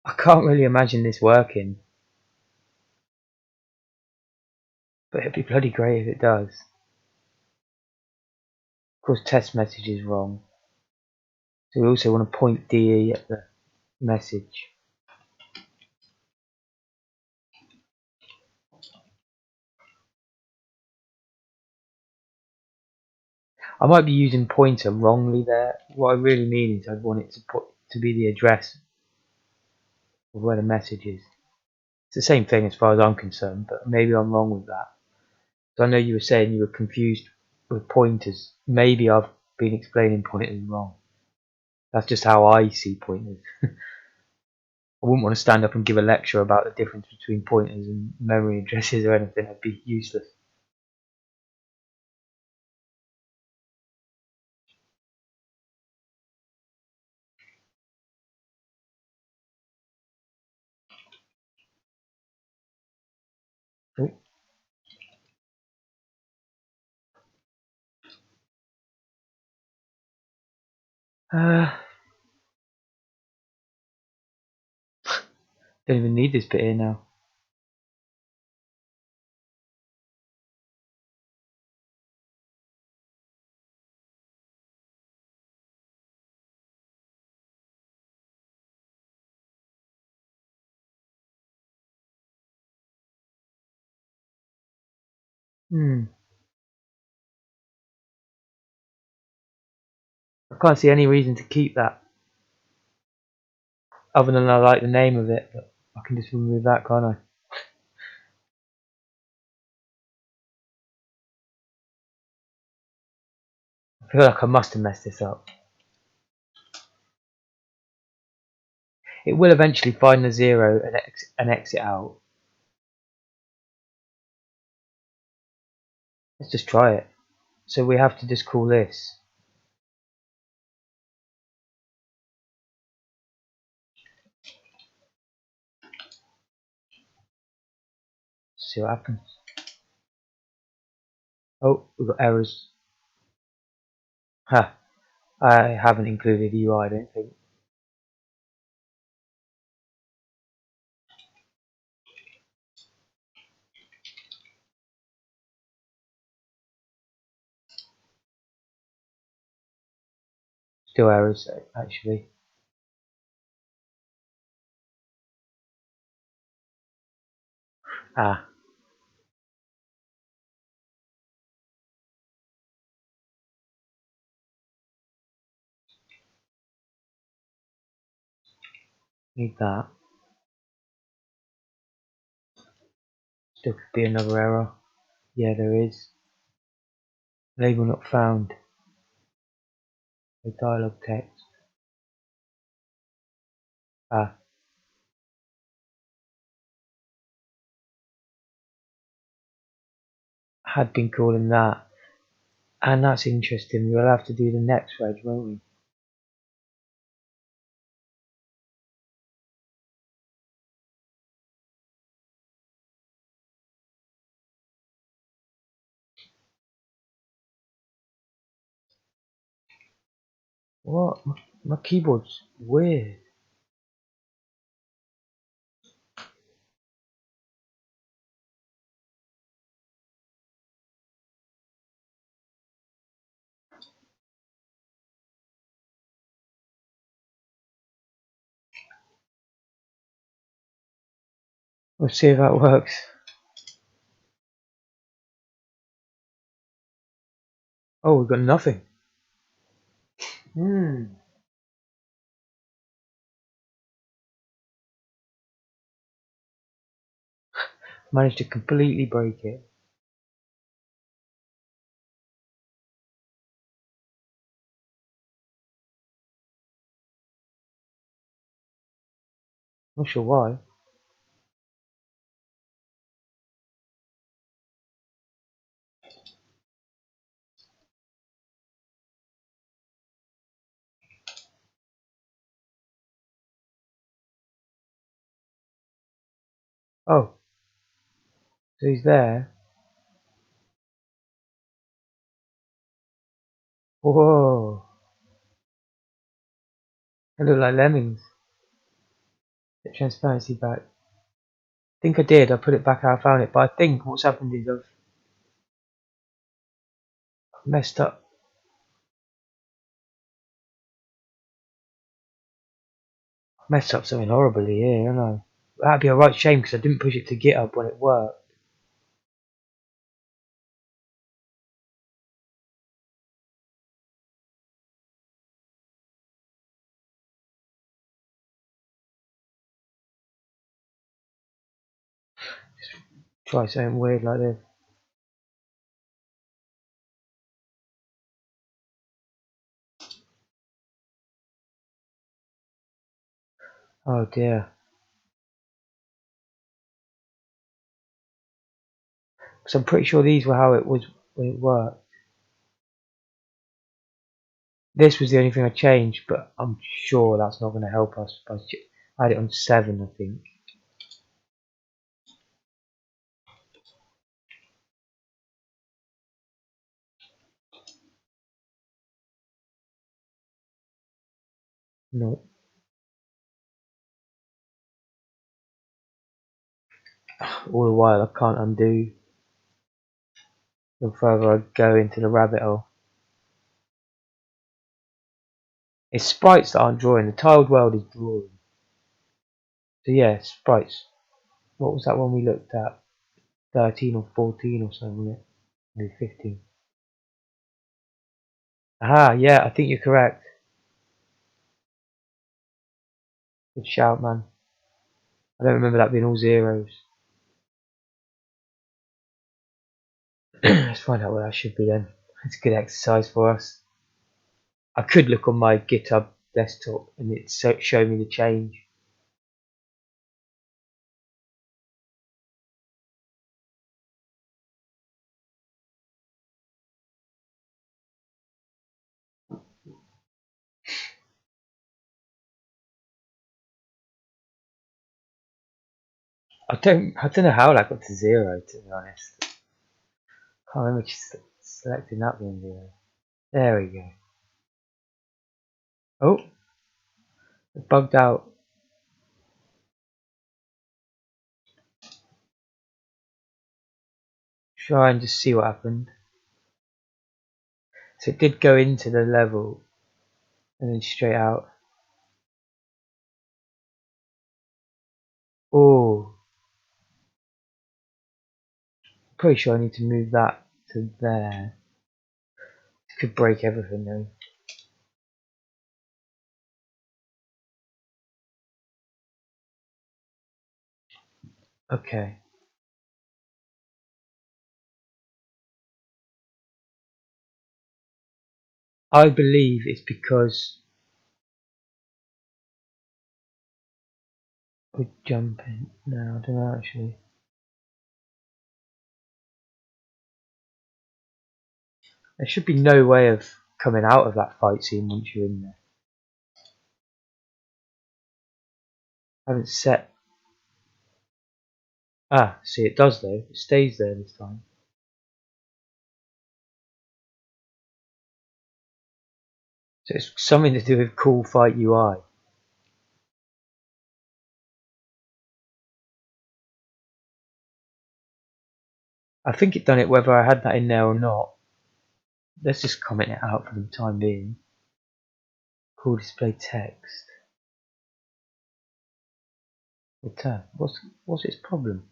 I can't really imagine this working, but it'd be bloody great if it does. Of course, test message is wrong. So we also want to point DE at the message. I might be using pointer wrongly there. What I really mean is I'd want it to be the address of where the message is. It's the same thing as far as I'm concerned, but maybe I'm wrong with that. So I know you were saying you were confused with pointers. Maybe I've been explaining pointers wrong. That's just how I see pointers. I wouldn't want to stand up and give a lecture about the difference between pointers and memory addresses or anything. It'd be useless. Oh. Don't even need this bit here now. I can't see any reason to keep that other than I like the name of it, but I can just remove that, can't I? I feel like I must have messed this up. It will eventually find the 0 and exit out. Let's just try it. So we have to just call this. See what happens. Oh, we've got errors. Ha! I haven't included UI, I don't think. Still errors, actually. Ah. Need that. Still could be another error. Yeah, there is. Label not found. The dialog text. Ah. Had been calling that. And that's interesting. We'll have to do the next reg, won't we? What? My keyboard's weird. We'll see if that works. Oh, we've got nothing. Managed to completely break it. Not sure why. Oh, so he's there. Whoa. They look like lemmings. Get transparency back. I think I did. I put it back how I found it. But I think what's happened is I've messed up. Messed up something horribly here, don't I? That'd be a right shame because I didn't push it to GitHub when it worked. Try something weird like this. Oh dear. Because I'm pretty sure these were how it was when it worked. This was the only thing I changed, but I'm sure that's not going to help us. I had it on 7, I think. No. All the while I can't undo the further I go into the rabbit hole. It's sprites that aren't drawing. The tiled world is drawing. So yeah, sprites. What was that one we looked at? 13 or 14 or something, wasn't it? Maybe 15. Aha, yeah, I think you're correct. Good shout, man. I don't remember that being all zeros. Let's find out what that should be then. It's a good exercise for us. I could look on my GitHub desktop and it show me the change. I don't know how that got to 0, to be honest. Can't remember just selecting that being 0. There we go. Oh, it bugged out. Try and just see what happened. So it did go into the level and then straight out. Oh, pretty sure I need to move that to there. It could break everything though. Okay. I believe it's because we're jumping. No, I don't know actually. There should be no way of coming out of that fight scene once you're in there. I haven't set. Ah, see it does though. It stays there this time. So it's something to do with Cool Fight UI. I think it done it whether I had that in there or not. Let's just comment it out for the time being. Cool display text. Return. What's its problem?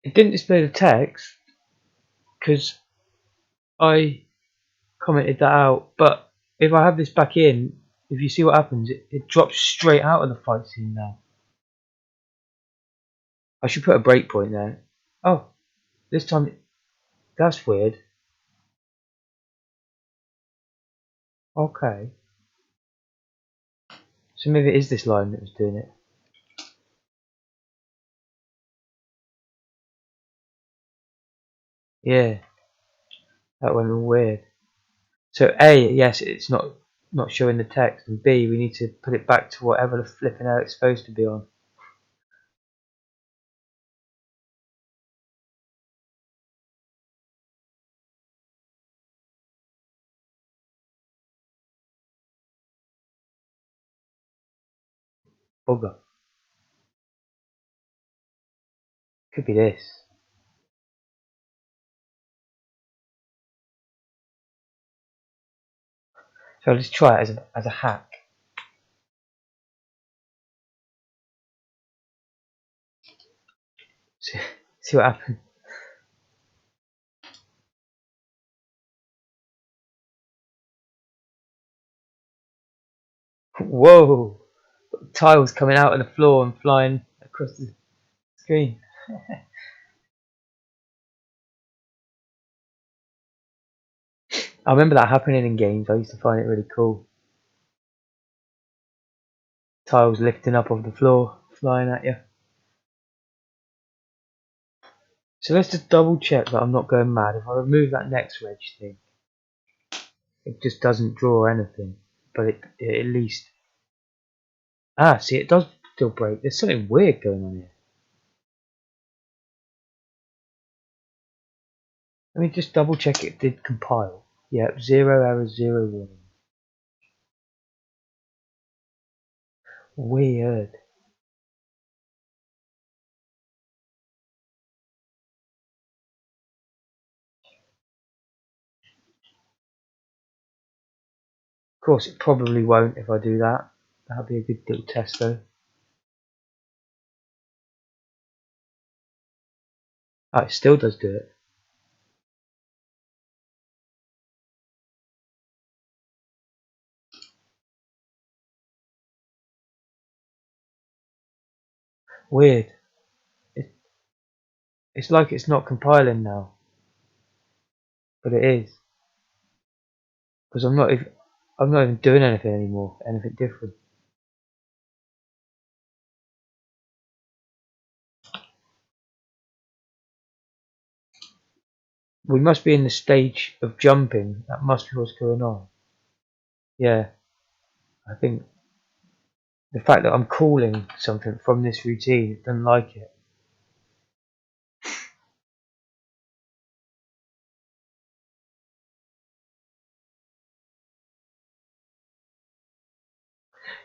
It didn't display the text because I commented that out. But if I have this back in, if you see what happens, it drops straight out of the fight scene now. I should put a breakpoint there. Oh, this time that's weird. Okay, so maybe it is this line that was doing it. Yeah, that went all weird. So A, yes, it's not showing the text, and B, we need to put it back to whatever the flipping hell it's supposed to be on. Bugger. Could be this. So I'll just try it as a hack. See, see what happens. Whoa! Tiles coming out of the floor and flying across the screen. I remember that happening in games. I used to find it really cool. Tiles lifting up off the floor, flying at you. So let's just double check that I'm not going mad. If I remove that next wedge thing, it just doesn't draw anything. But it at least... Ah, see, it does still break. There's something weird going on here. Let me just double check it did compile. Yep, 0 errors, 0 warning. Weird. Of course, it probably won't if I do that. That'll be a good little test though. Ah, it still does do it. Weird. It, it's like it's not compiling now, but it is because I'm not even doing anything anymore, anything different. We must be in the stage of jumping. That must be what's going on. Yeah, I think the fact that I'm calling something from this routine, it doesn't like it.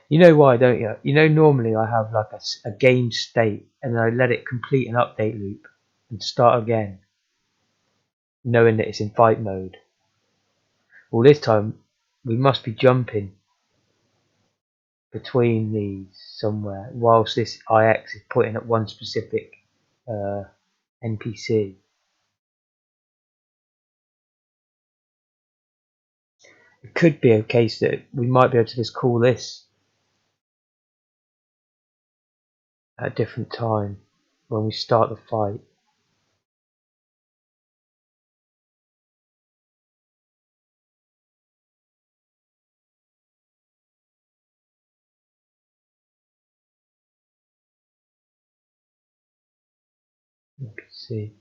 You know why, don't you? You know, normally I have like a game state and then I let it complete an update loop and start again, knowing that it's in fight mode. Well, this time we must be jumping between these somewhere whilst this IX is pointing at one specific uh, NPC. It could be a case that we might be able to just call this at a different time when we start the fight. NPC.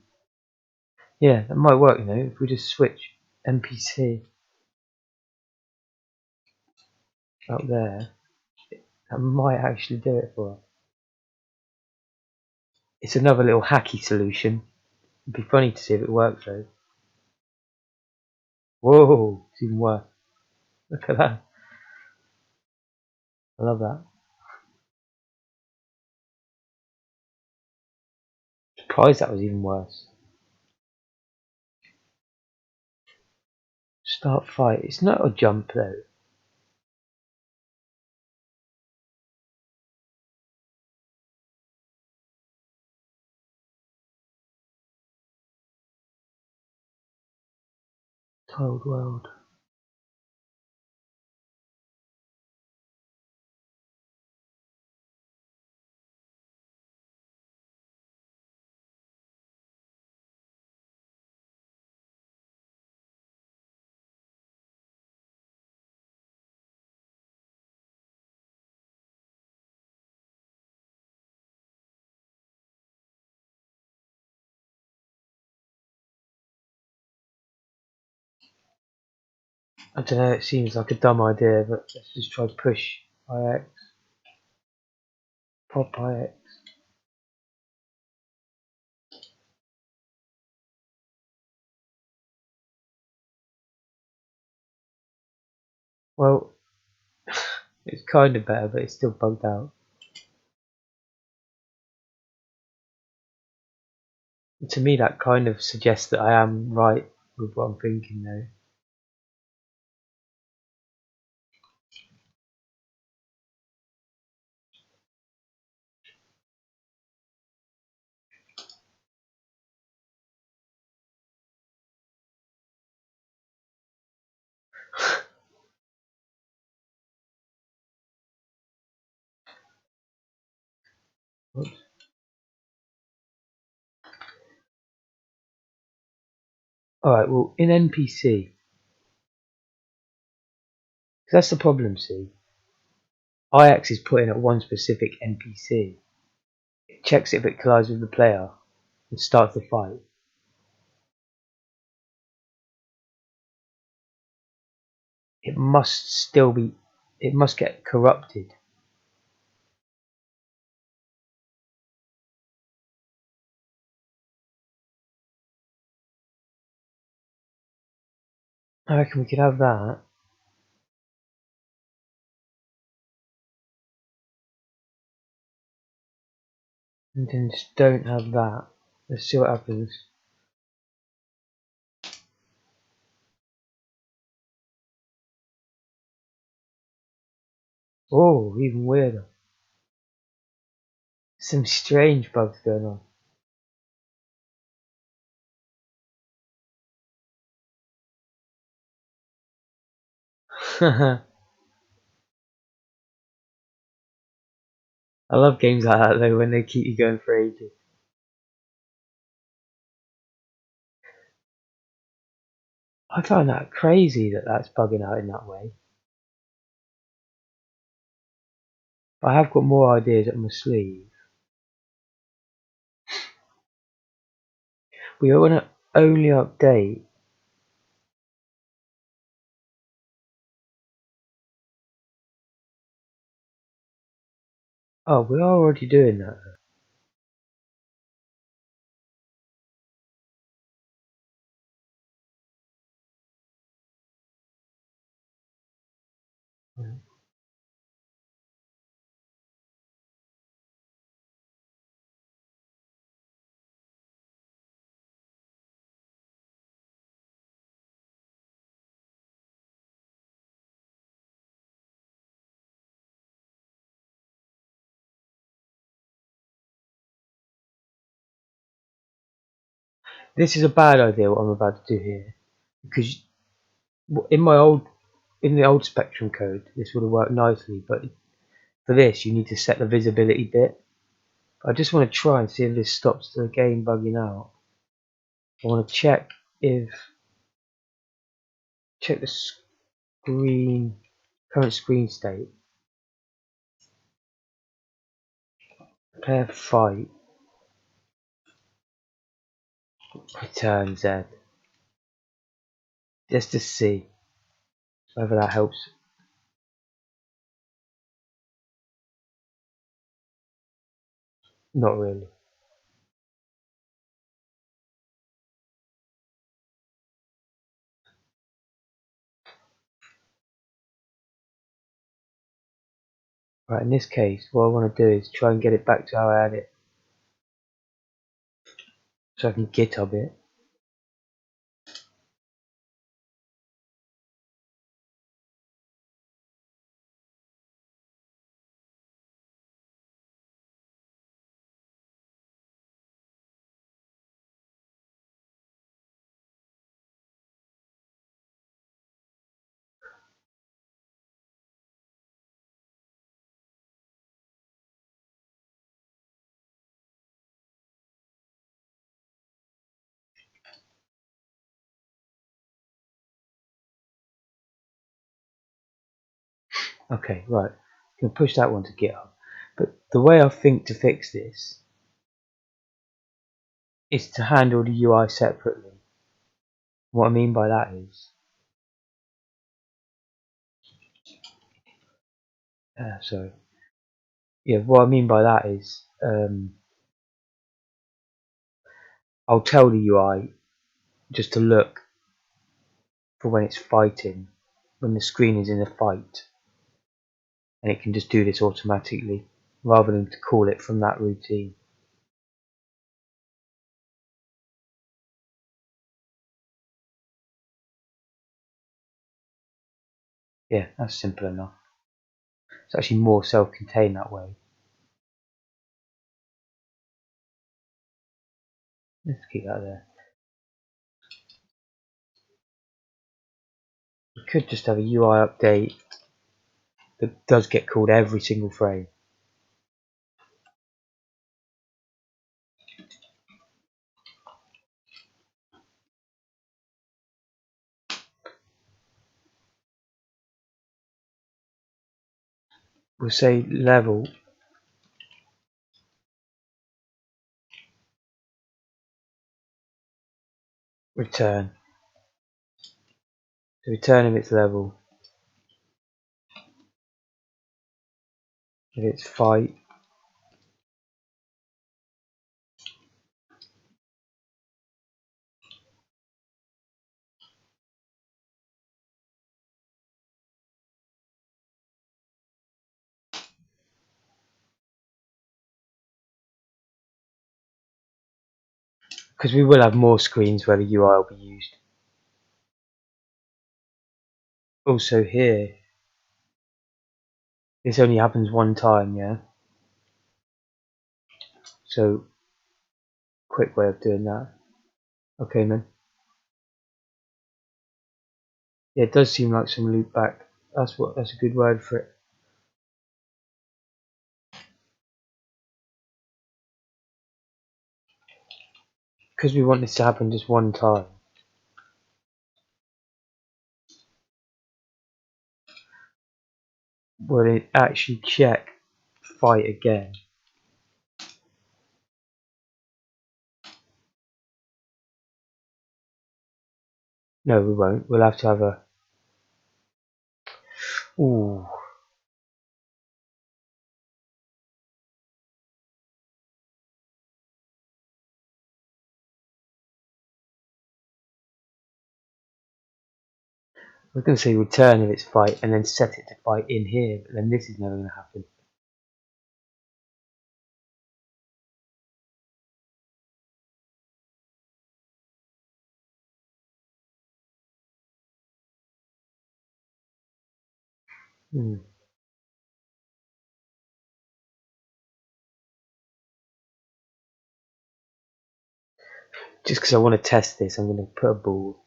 Yeah, that might work, you know, if we just switch NPC up there, that might actually do it for us. It's another little hacky solution. It'd be funny to see if it works though. Whoa, it's even worse. Look at that. I love that. Surprised that was even worse. Start fight. It's not a jump though. Tiled world. I don't know, it seems like a dumb idea, but let's just try to push IX. Pop IX. Well, it's kind of better, but it's still bugged out. And to me, that kind of suggests that I am right with what I'm thinking though. Alright, well, in NPC, 'cause that's the problem, see. IX is putting at one specific NPC. It checks if it collides with the player and starts the fight. It must still be, it must get corrupted. I reckon we could have that. And then just don't have that. Let's see what happens. Oh, even weirder. Some strange bugs going on. I love games like that though, when they keep you going for ages. I find that crazy that that's bugging out in that way. I have got more ideas up my sleeve. We want to only update. Oh, we are already doing that. This is a bad idea what I'm about to do here, because in the old Spectrum code this would have worked nicely, but for this you need to set the visibility bit. I just want to try and see if this stops the game bugging out. I want to check the current screen state. Player fight, return Z, just to see whether that helps. Not really. Right, in this case, what I want to do is try and get it back to how I had it, so I can GitHub it. Okay, right. You can push that one to GitHub. But the way I think to fix this is to handle the UI separately. What I mean by that is, sorry. Yeah, what I mean by that is, I'll tell the UI just to look for when it's fighting, when the screen is in a fight, and it can just do this automatically rather than to call it from that routine. Yeah, that's simple enough. It's actually more self-contained that way. Let's keep that there. We could just have a UI update that does get called every single frame. We'll say level return. The return if it's level, if it's fight, because we will have more screens where the UI will be used. Also here, this only happens one time, yeah? So, quick way of doing that. Okay, man. Yeah, it does seem like some loop back. That's a good word for it. because we want this to happen just one time. Will it actually check fight again? No, we won't. We'll have to have a. Ooh. I was going to say return of its fight and then set it to fight in here, but then this is never going to happen. Hmm. Just because I want to test this, I'm going to put a ball.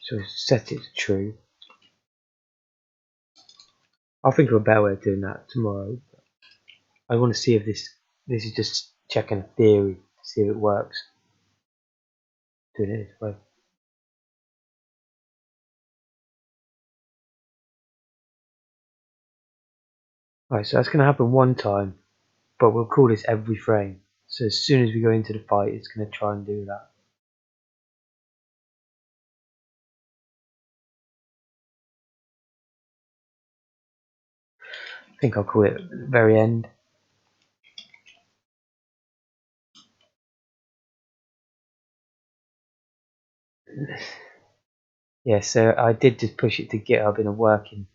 So set it to true. I'll think of a better way of doing that tomorrow. I want to see if this is just checking a theory to see if it works. Doing it this way. Right, so that's going to happen one time, but we'll call this every frame. So as soon as we go into the fight, it's going to try and do that. I think I'll call it at the very end. Yeah, so I did just push it to GitHub in a working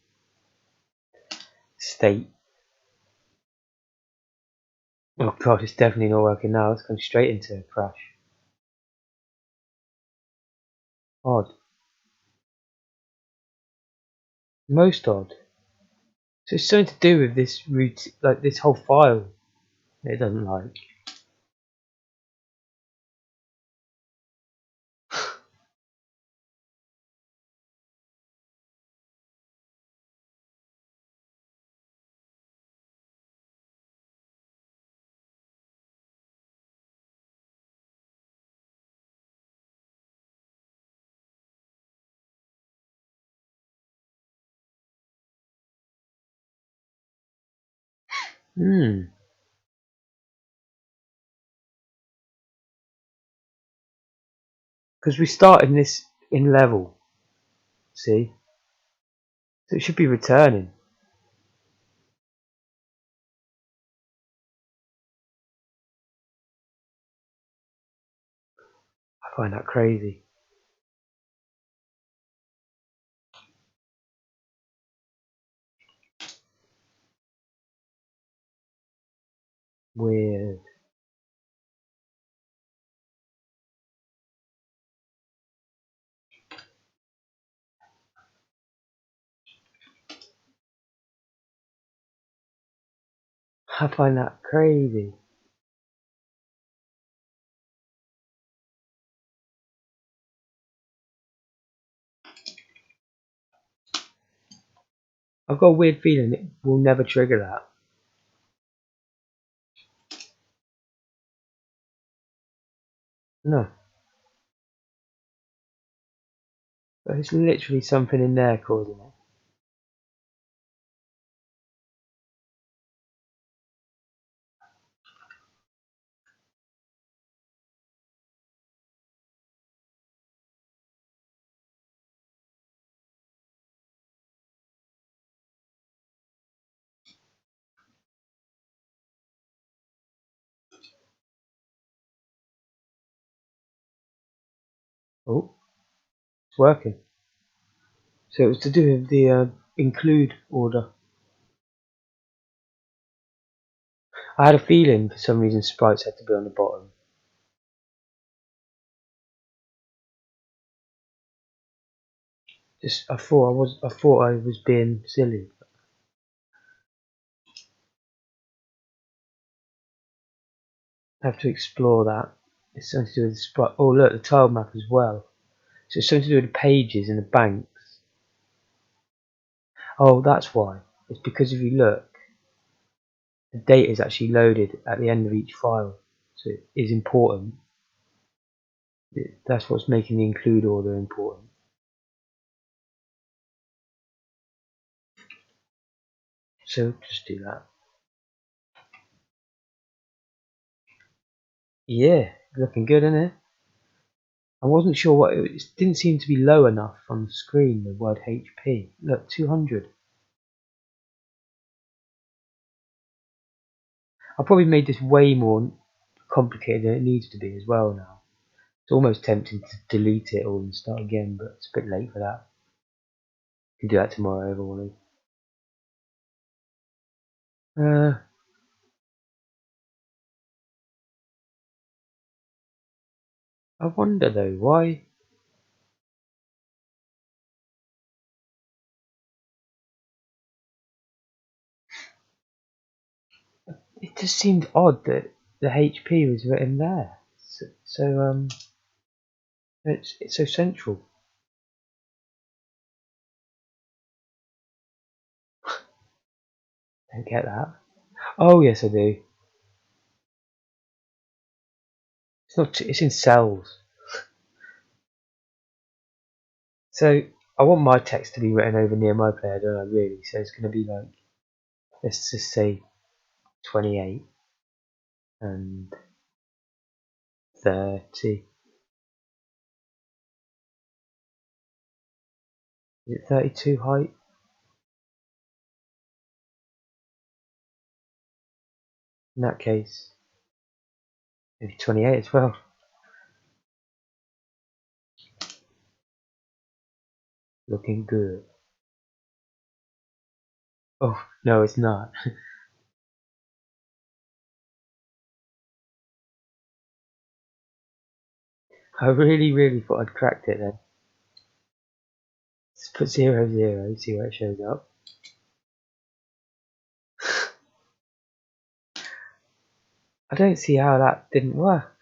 state. Oh god, it's definitely not working now. It's gone straight into a crash. Odd. Most odd. So it's something to do with this root, like this whole file that it doesn't like. Hmm. Because we started this in level. See? So it should be returning. I find that crazy. Weird. I find that crazy. I've got a weird feeling it will never trigger that. No. But it's literally something in there causing it. Oh, it's working. So it was to do with the include order. I had a feeling for some reason sprites had to be on the bottom. Just I thought I was being silly. I have to explore that. It's something to do with the sprite. Oh look, the tile map as well. So it's something to do with the pages and the banks. Oh, that's why. It's because if you look, the data is actually loaded at the end of each file. So it is important. That's what's making the include order important. So just do that. Yeah, looking good, isn't it? I wasn't sure what it didn't seem to be low enough on the screen, the word HP. Look, 200. I probably made this way more complicated than it needs to be as well now. It's almost tempting to delete it all and start again, but it's a bit late for that. You can do that tomorrow if I want to. I wonder though, why? It just seemed odd that the HP was written there. It's so central. Don't get that. Oh yes, I do. It's not. It's in cells. So I want my text to be written over near my player, don't I? Really. So it's going to be like, let's just say 28 and 30. Is it 32 height? In that case, maybe 28 as well. Looking good. Oh no, it's not. I really thought I'd cracked it then. Let's put 0, 0, see where it shows up. I don't see how that didn't work.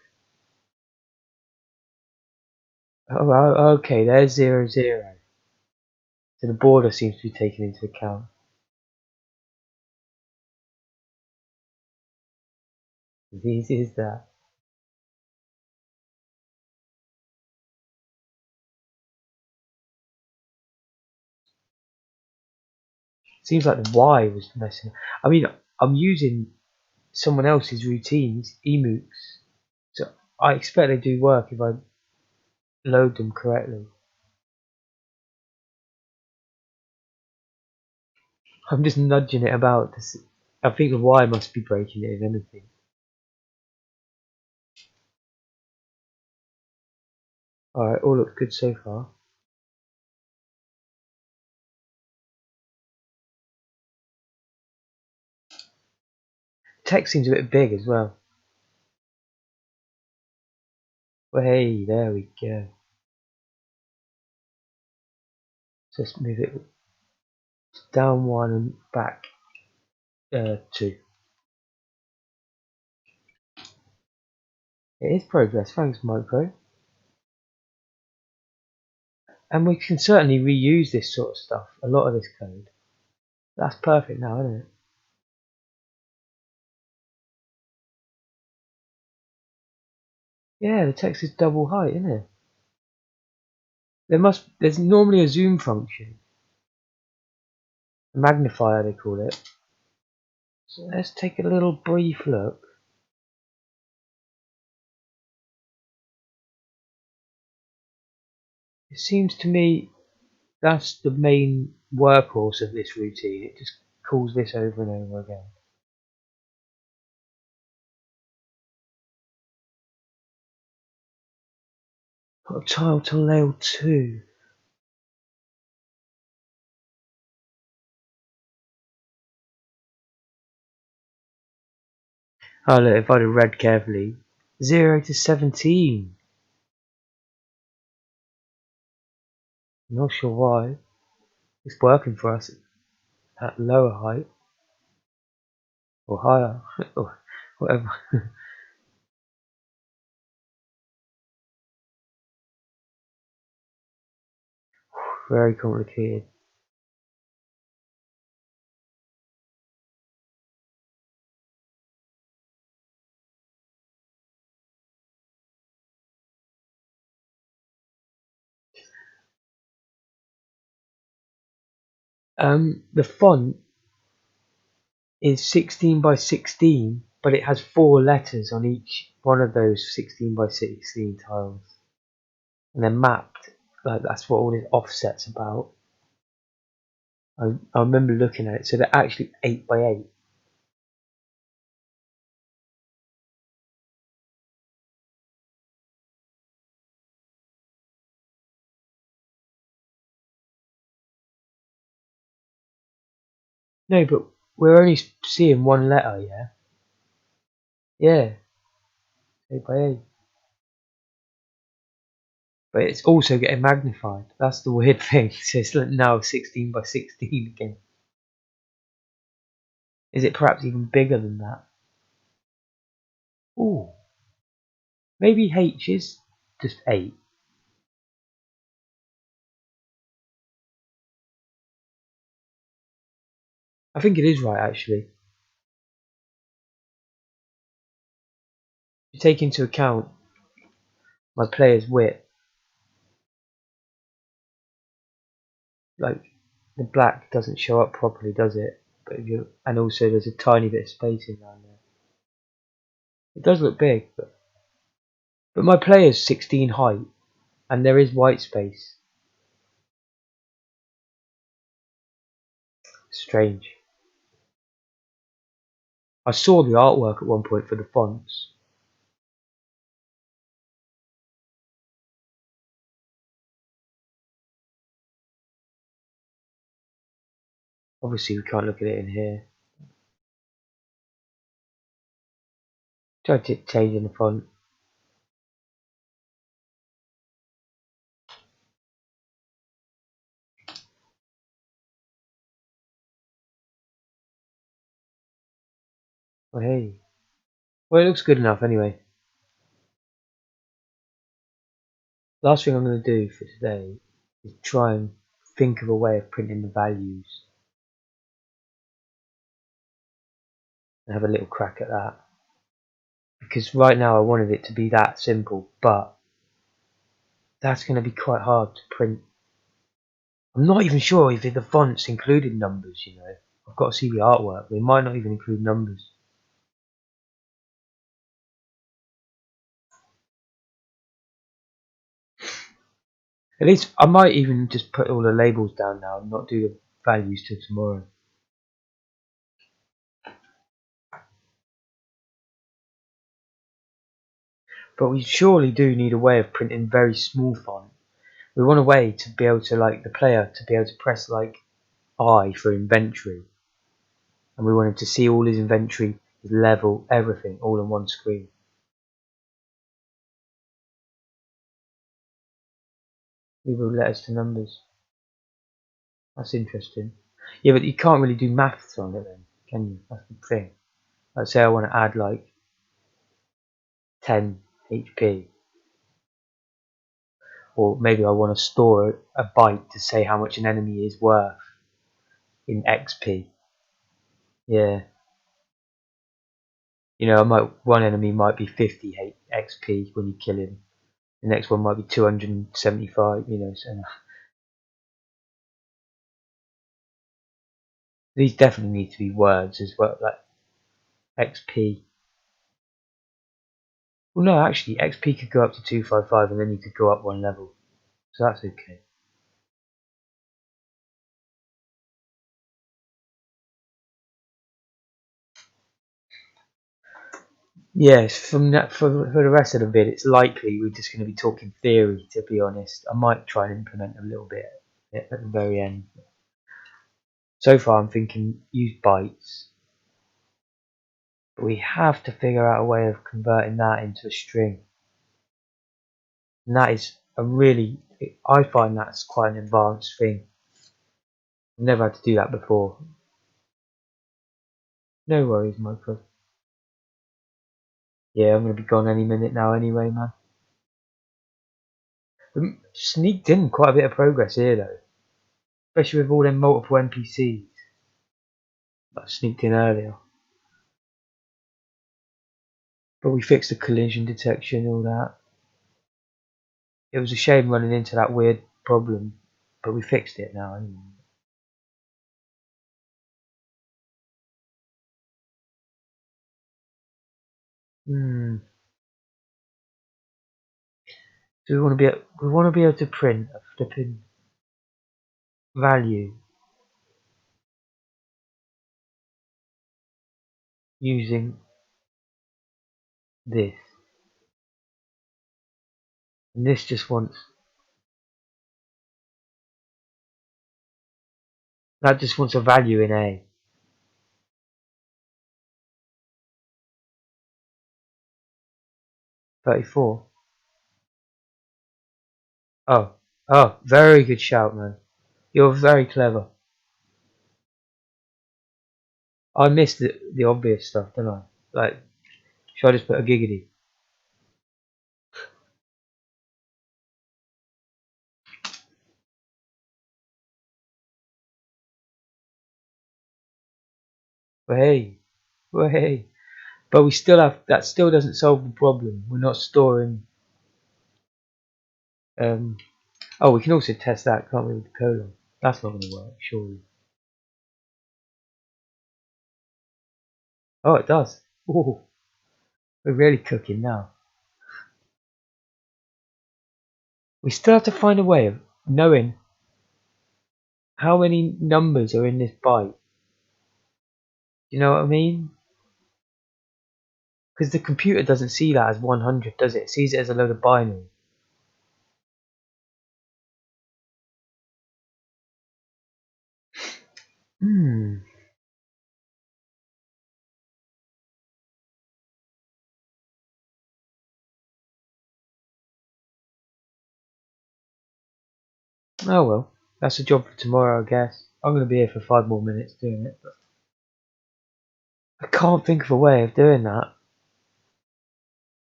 Oh, okay, there's 0, 0. So the border seems to be taken into account. As easy as that. Seems like the Y was messing. I mean, I'm using someone else's routines, emooks, so I expect they do work if I load them correctly. I'm just nudging it about. I think the Y must be breaking it, if anything. Alright, all looks good so far. Text seems a bit big as well. Well, hey, there we go. Just move it down 1 and back 2. It is progress, thanks Micro. And we can certainly reuse this sort of stuff, a lot of this code. That's perfect now, isn't it? Yeah, the text is double height, isn't it? There's normally a zoom function, a magnifier they call it. So let's take a little brief look. It seems to me that's the main workhorse of this routine. It just calls this over and over again. Got a tile to layer 2. Oh look, if I'd have read carefully. 0 to 17. I'm not sure why. It's working for us at lower height or higher or whatever. Very complicated. The font is 16 by 16, but it has 4 letters on each one of those 16 by 16 tiles, and they're mapped. Like that's what all this offset's about. I remember looking at it, so they're actually 8 by 8. No, but we're only seeing one letter, yeah? Yeah, 8 by 8. But it's also getting magnified. That's the weird thing. So it's now 16 by 16 again. Is it perhaps even bigger than that? Ooh, maybe H is just 8. I think it is right, actually. You take into account my player's width, like the black doesn't show up properly, does it? But if you, and also there's a tiny bit of spacing around there. It does look big, but my player's 16 height, and there is white space. Strange. I saw the artwork at one point for the fonts. Obviously, we can't look at it in here. Tried to change in the font. But hey, well, it looks good enough anyway. Last thing I'm going to do for today is try and think of a way of printing the values and have a little crack at that. Because right now I wanted it to be that simple, but that's going to be quite hard to print. I'm not even sure if the fonts included numbers, you know. I've got to see the artwork. They might not even include numbers. At least I might even just put all the labels down now and not do the values till tomorrow. But we surely do need a way of printing very small font. We want a way to be able to, like, the player to be able to press like I for inventory, and we want him to see all his inventory, his level, everything all on one screen. We will letters to numbers. That's interesting. Yeah, but you can't really do maths on it then, can you? That's the thing. Let's say I want to add like 10 HP, or maybe I want to store a byte to say how much an enemy is worth in XP. Yeah, you know, one enemy might be 50 XP when you kill him. The next one might be 275. You know, so these definitely need to be words as well, like XP. Well, no, actually, XP could go up to 255, and then you could go up one level, so that's okay. Yes, from that for the rest of the vid, it's likely we're just going to be talking theory. To be honest, I might try and implement a little bit at the very end. So far, I'm thinking use bytes, but we have to figure out a way of converting that into a string, and that is And really, I find that's quite an advanced thing. I've never had to do that before. No worries, Michael. Yeah, I'm going to be gone any minute now anyway, man. We sneaked in quite a bit of progress here, though. Especially with all them multiple NPCs. I sneaked in earlier. But we fixed the collision detection and all that. It was a shame running into that weird problem, but we fixed it now anyway. So we want to be able to print a flipping value using this. And this just wants that just wants a value in A. 34. Oh, very good shout, man. You're very clever. I missed the obvious stuff, didn't I? Like, should I just put a giggity? But hey, well, hey. But we still have that. Still doesn't solve the problem. We're not storing. Oh, we can also test that, can't we, with the colon? That's not going to work, surely. Oh, it does. Ooh, we're really cooking now. We still have to find a way of knowing how many numbers are in this byte. You know what I mean? Because the computer doesn't see that as 100, does it? It sees it as a load of binary. Hmm. Oh well, that's a job for tomorrow, I guess. I'm going to be here for 5 more minutes doing it. But I can't think of a way of doing that.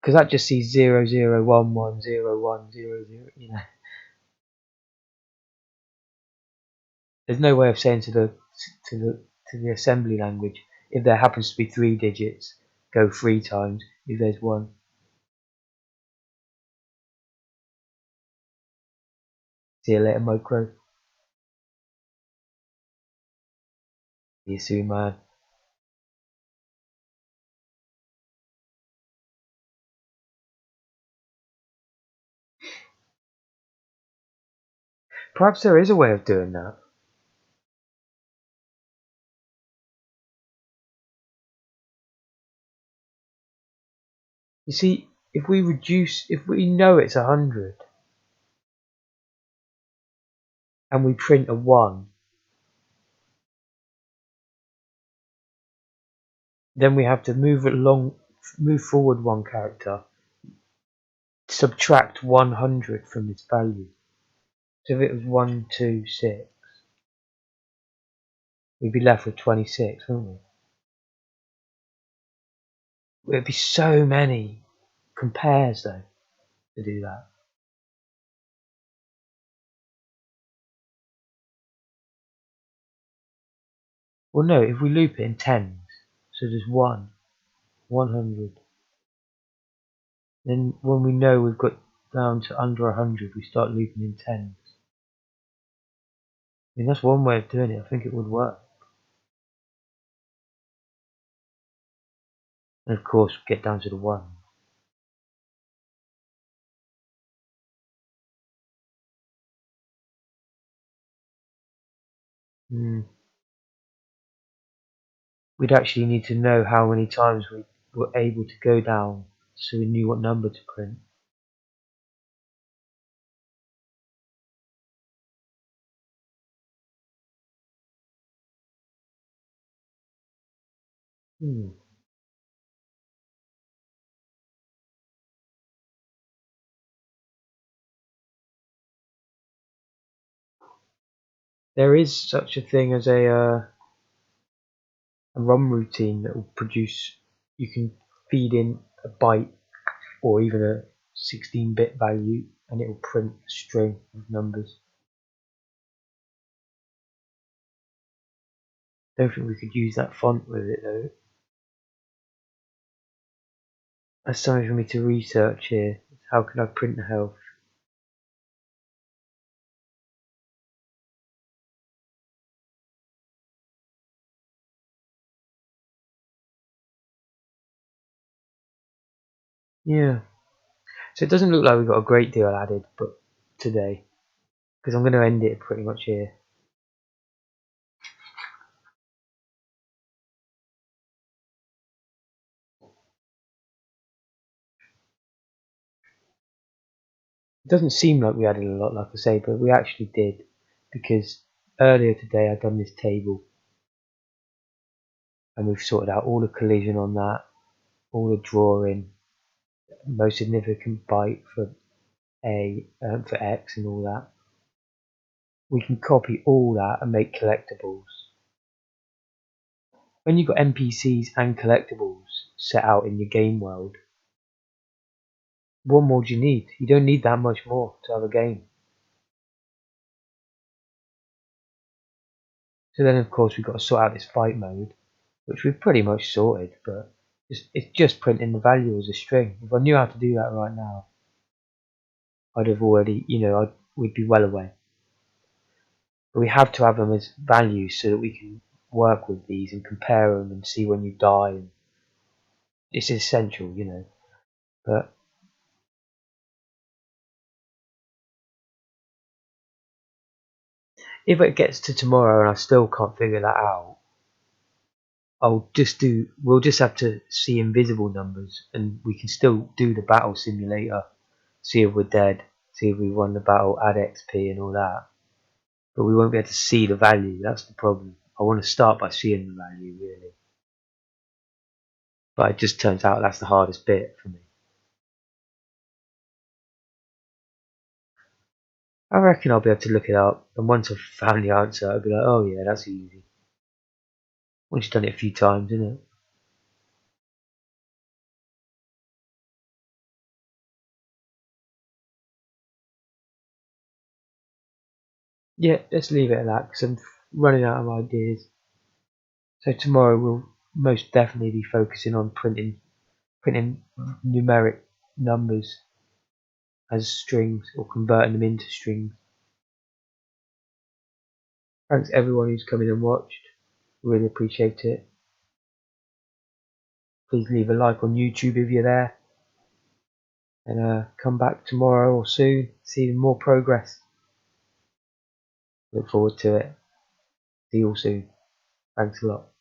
Because that just sees 00110100, you know. There's no way of saying to the to the assembly language, if there happens to be 3 digits, go 3 times. If there's 1, see you later, micro. See you soon, man. Perhaps there is a way of doing that. You see, if we know it's 100, and we print a 1, then we have to move forward 1 character, subtract 100 from its value. So if it was 126, we'd be left with 26, wouldn't we? It'd be so many compares though to do that. Well, no, if we loop it in tens, so there's 1, 100. Then when we know we've got down to under 100, we start looping in tens. I mean, that's one way of doing it. I think it would work. And of course, get down to the 1. We'd actually need to know how many times we were able to go down so we knew what number to print. Hmm. There is such a thing as a ROM routine that will produce. You can feed in a byte or even a 16-bit value, and it will print a string of numbers. Don't think we could use that font with it though. That's something for me to research here. How can I print the health? Yeah. So it doesn't look like we've got a great deal added, but today, because I'm going to end it pretty much here. It doesn't seem like we added a lot, like I say, but we actually did, because earlier today I'd done this table, and we've sorted out all the collision on that, all the drawing, most significant byte for for X and all that. We can copy all that and make collectibles. When you've got NPCs and collectibles set out in your game world, what more do you need? You don't need that much more to have a game. So then of course we've got to sort out this fight mode, which we've pretty much sorted, but it's just printing the value as a string. If I knew how to do that right now, I'd have already, we'd be well away. But we have to have them as values so that we can work with these and compare them and see when you die. And it's essential, But if it gets to tomorrow and I still can't figure that out, we'll just have to see invisible numbers and we can still do the battle simulator, see if we're dead, see if we won the battle, add XP and all that. But we won't be able to see the value, that's the problem. I want to start by seeing the value really. But it just turns out that's the hardest bit for me. I reckon I'll be able to look it up, and once I've found the answer, I'll be like, oh yeah, that's easy. Once you've done it a few times, isn't it? Yeah, let's leave it at that because I'm running out of ideas. So tomorrow we'll most definitely be focusing on printing numeric numbers as strings or converting them into strings. Thanks everyone who's come in and watched. Really appreciate it. Please leave a like on YouTube if you're there. And come back tomorrow or soon, see more progress. Look forward to it. See you all soon. Thanks a lot.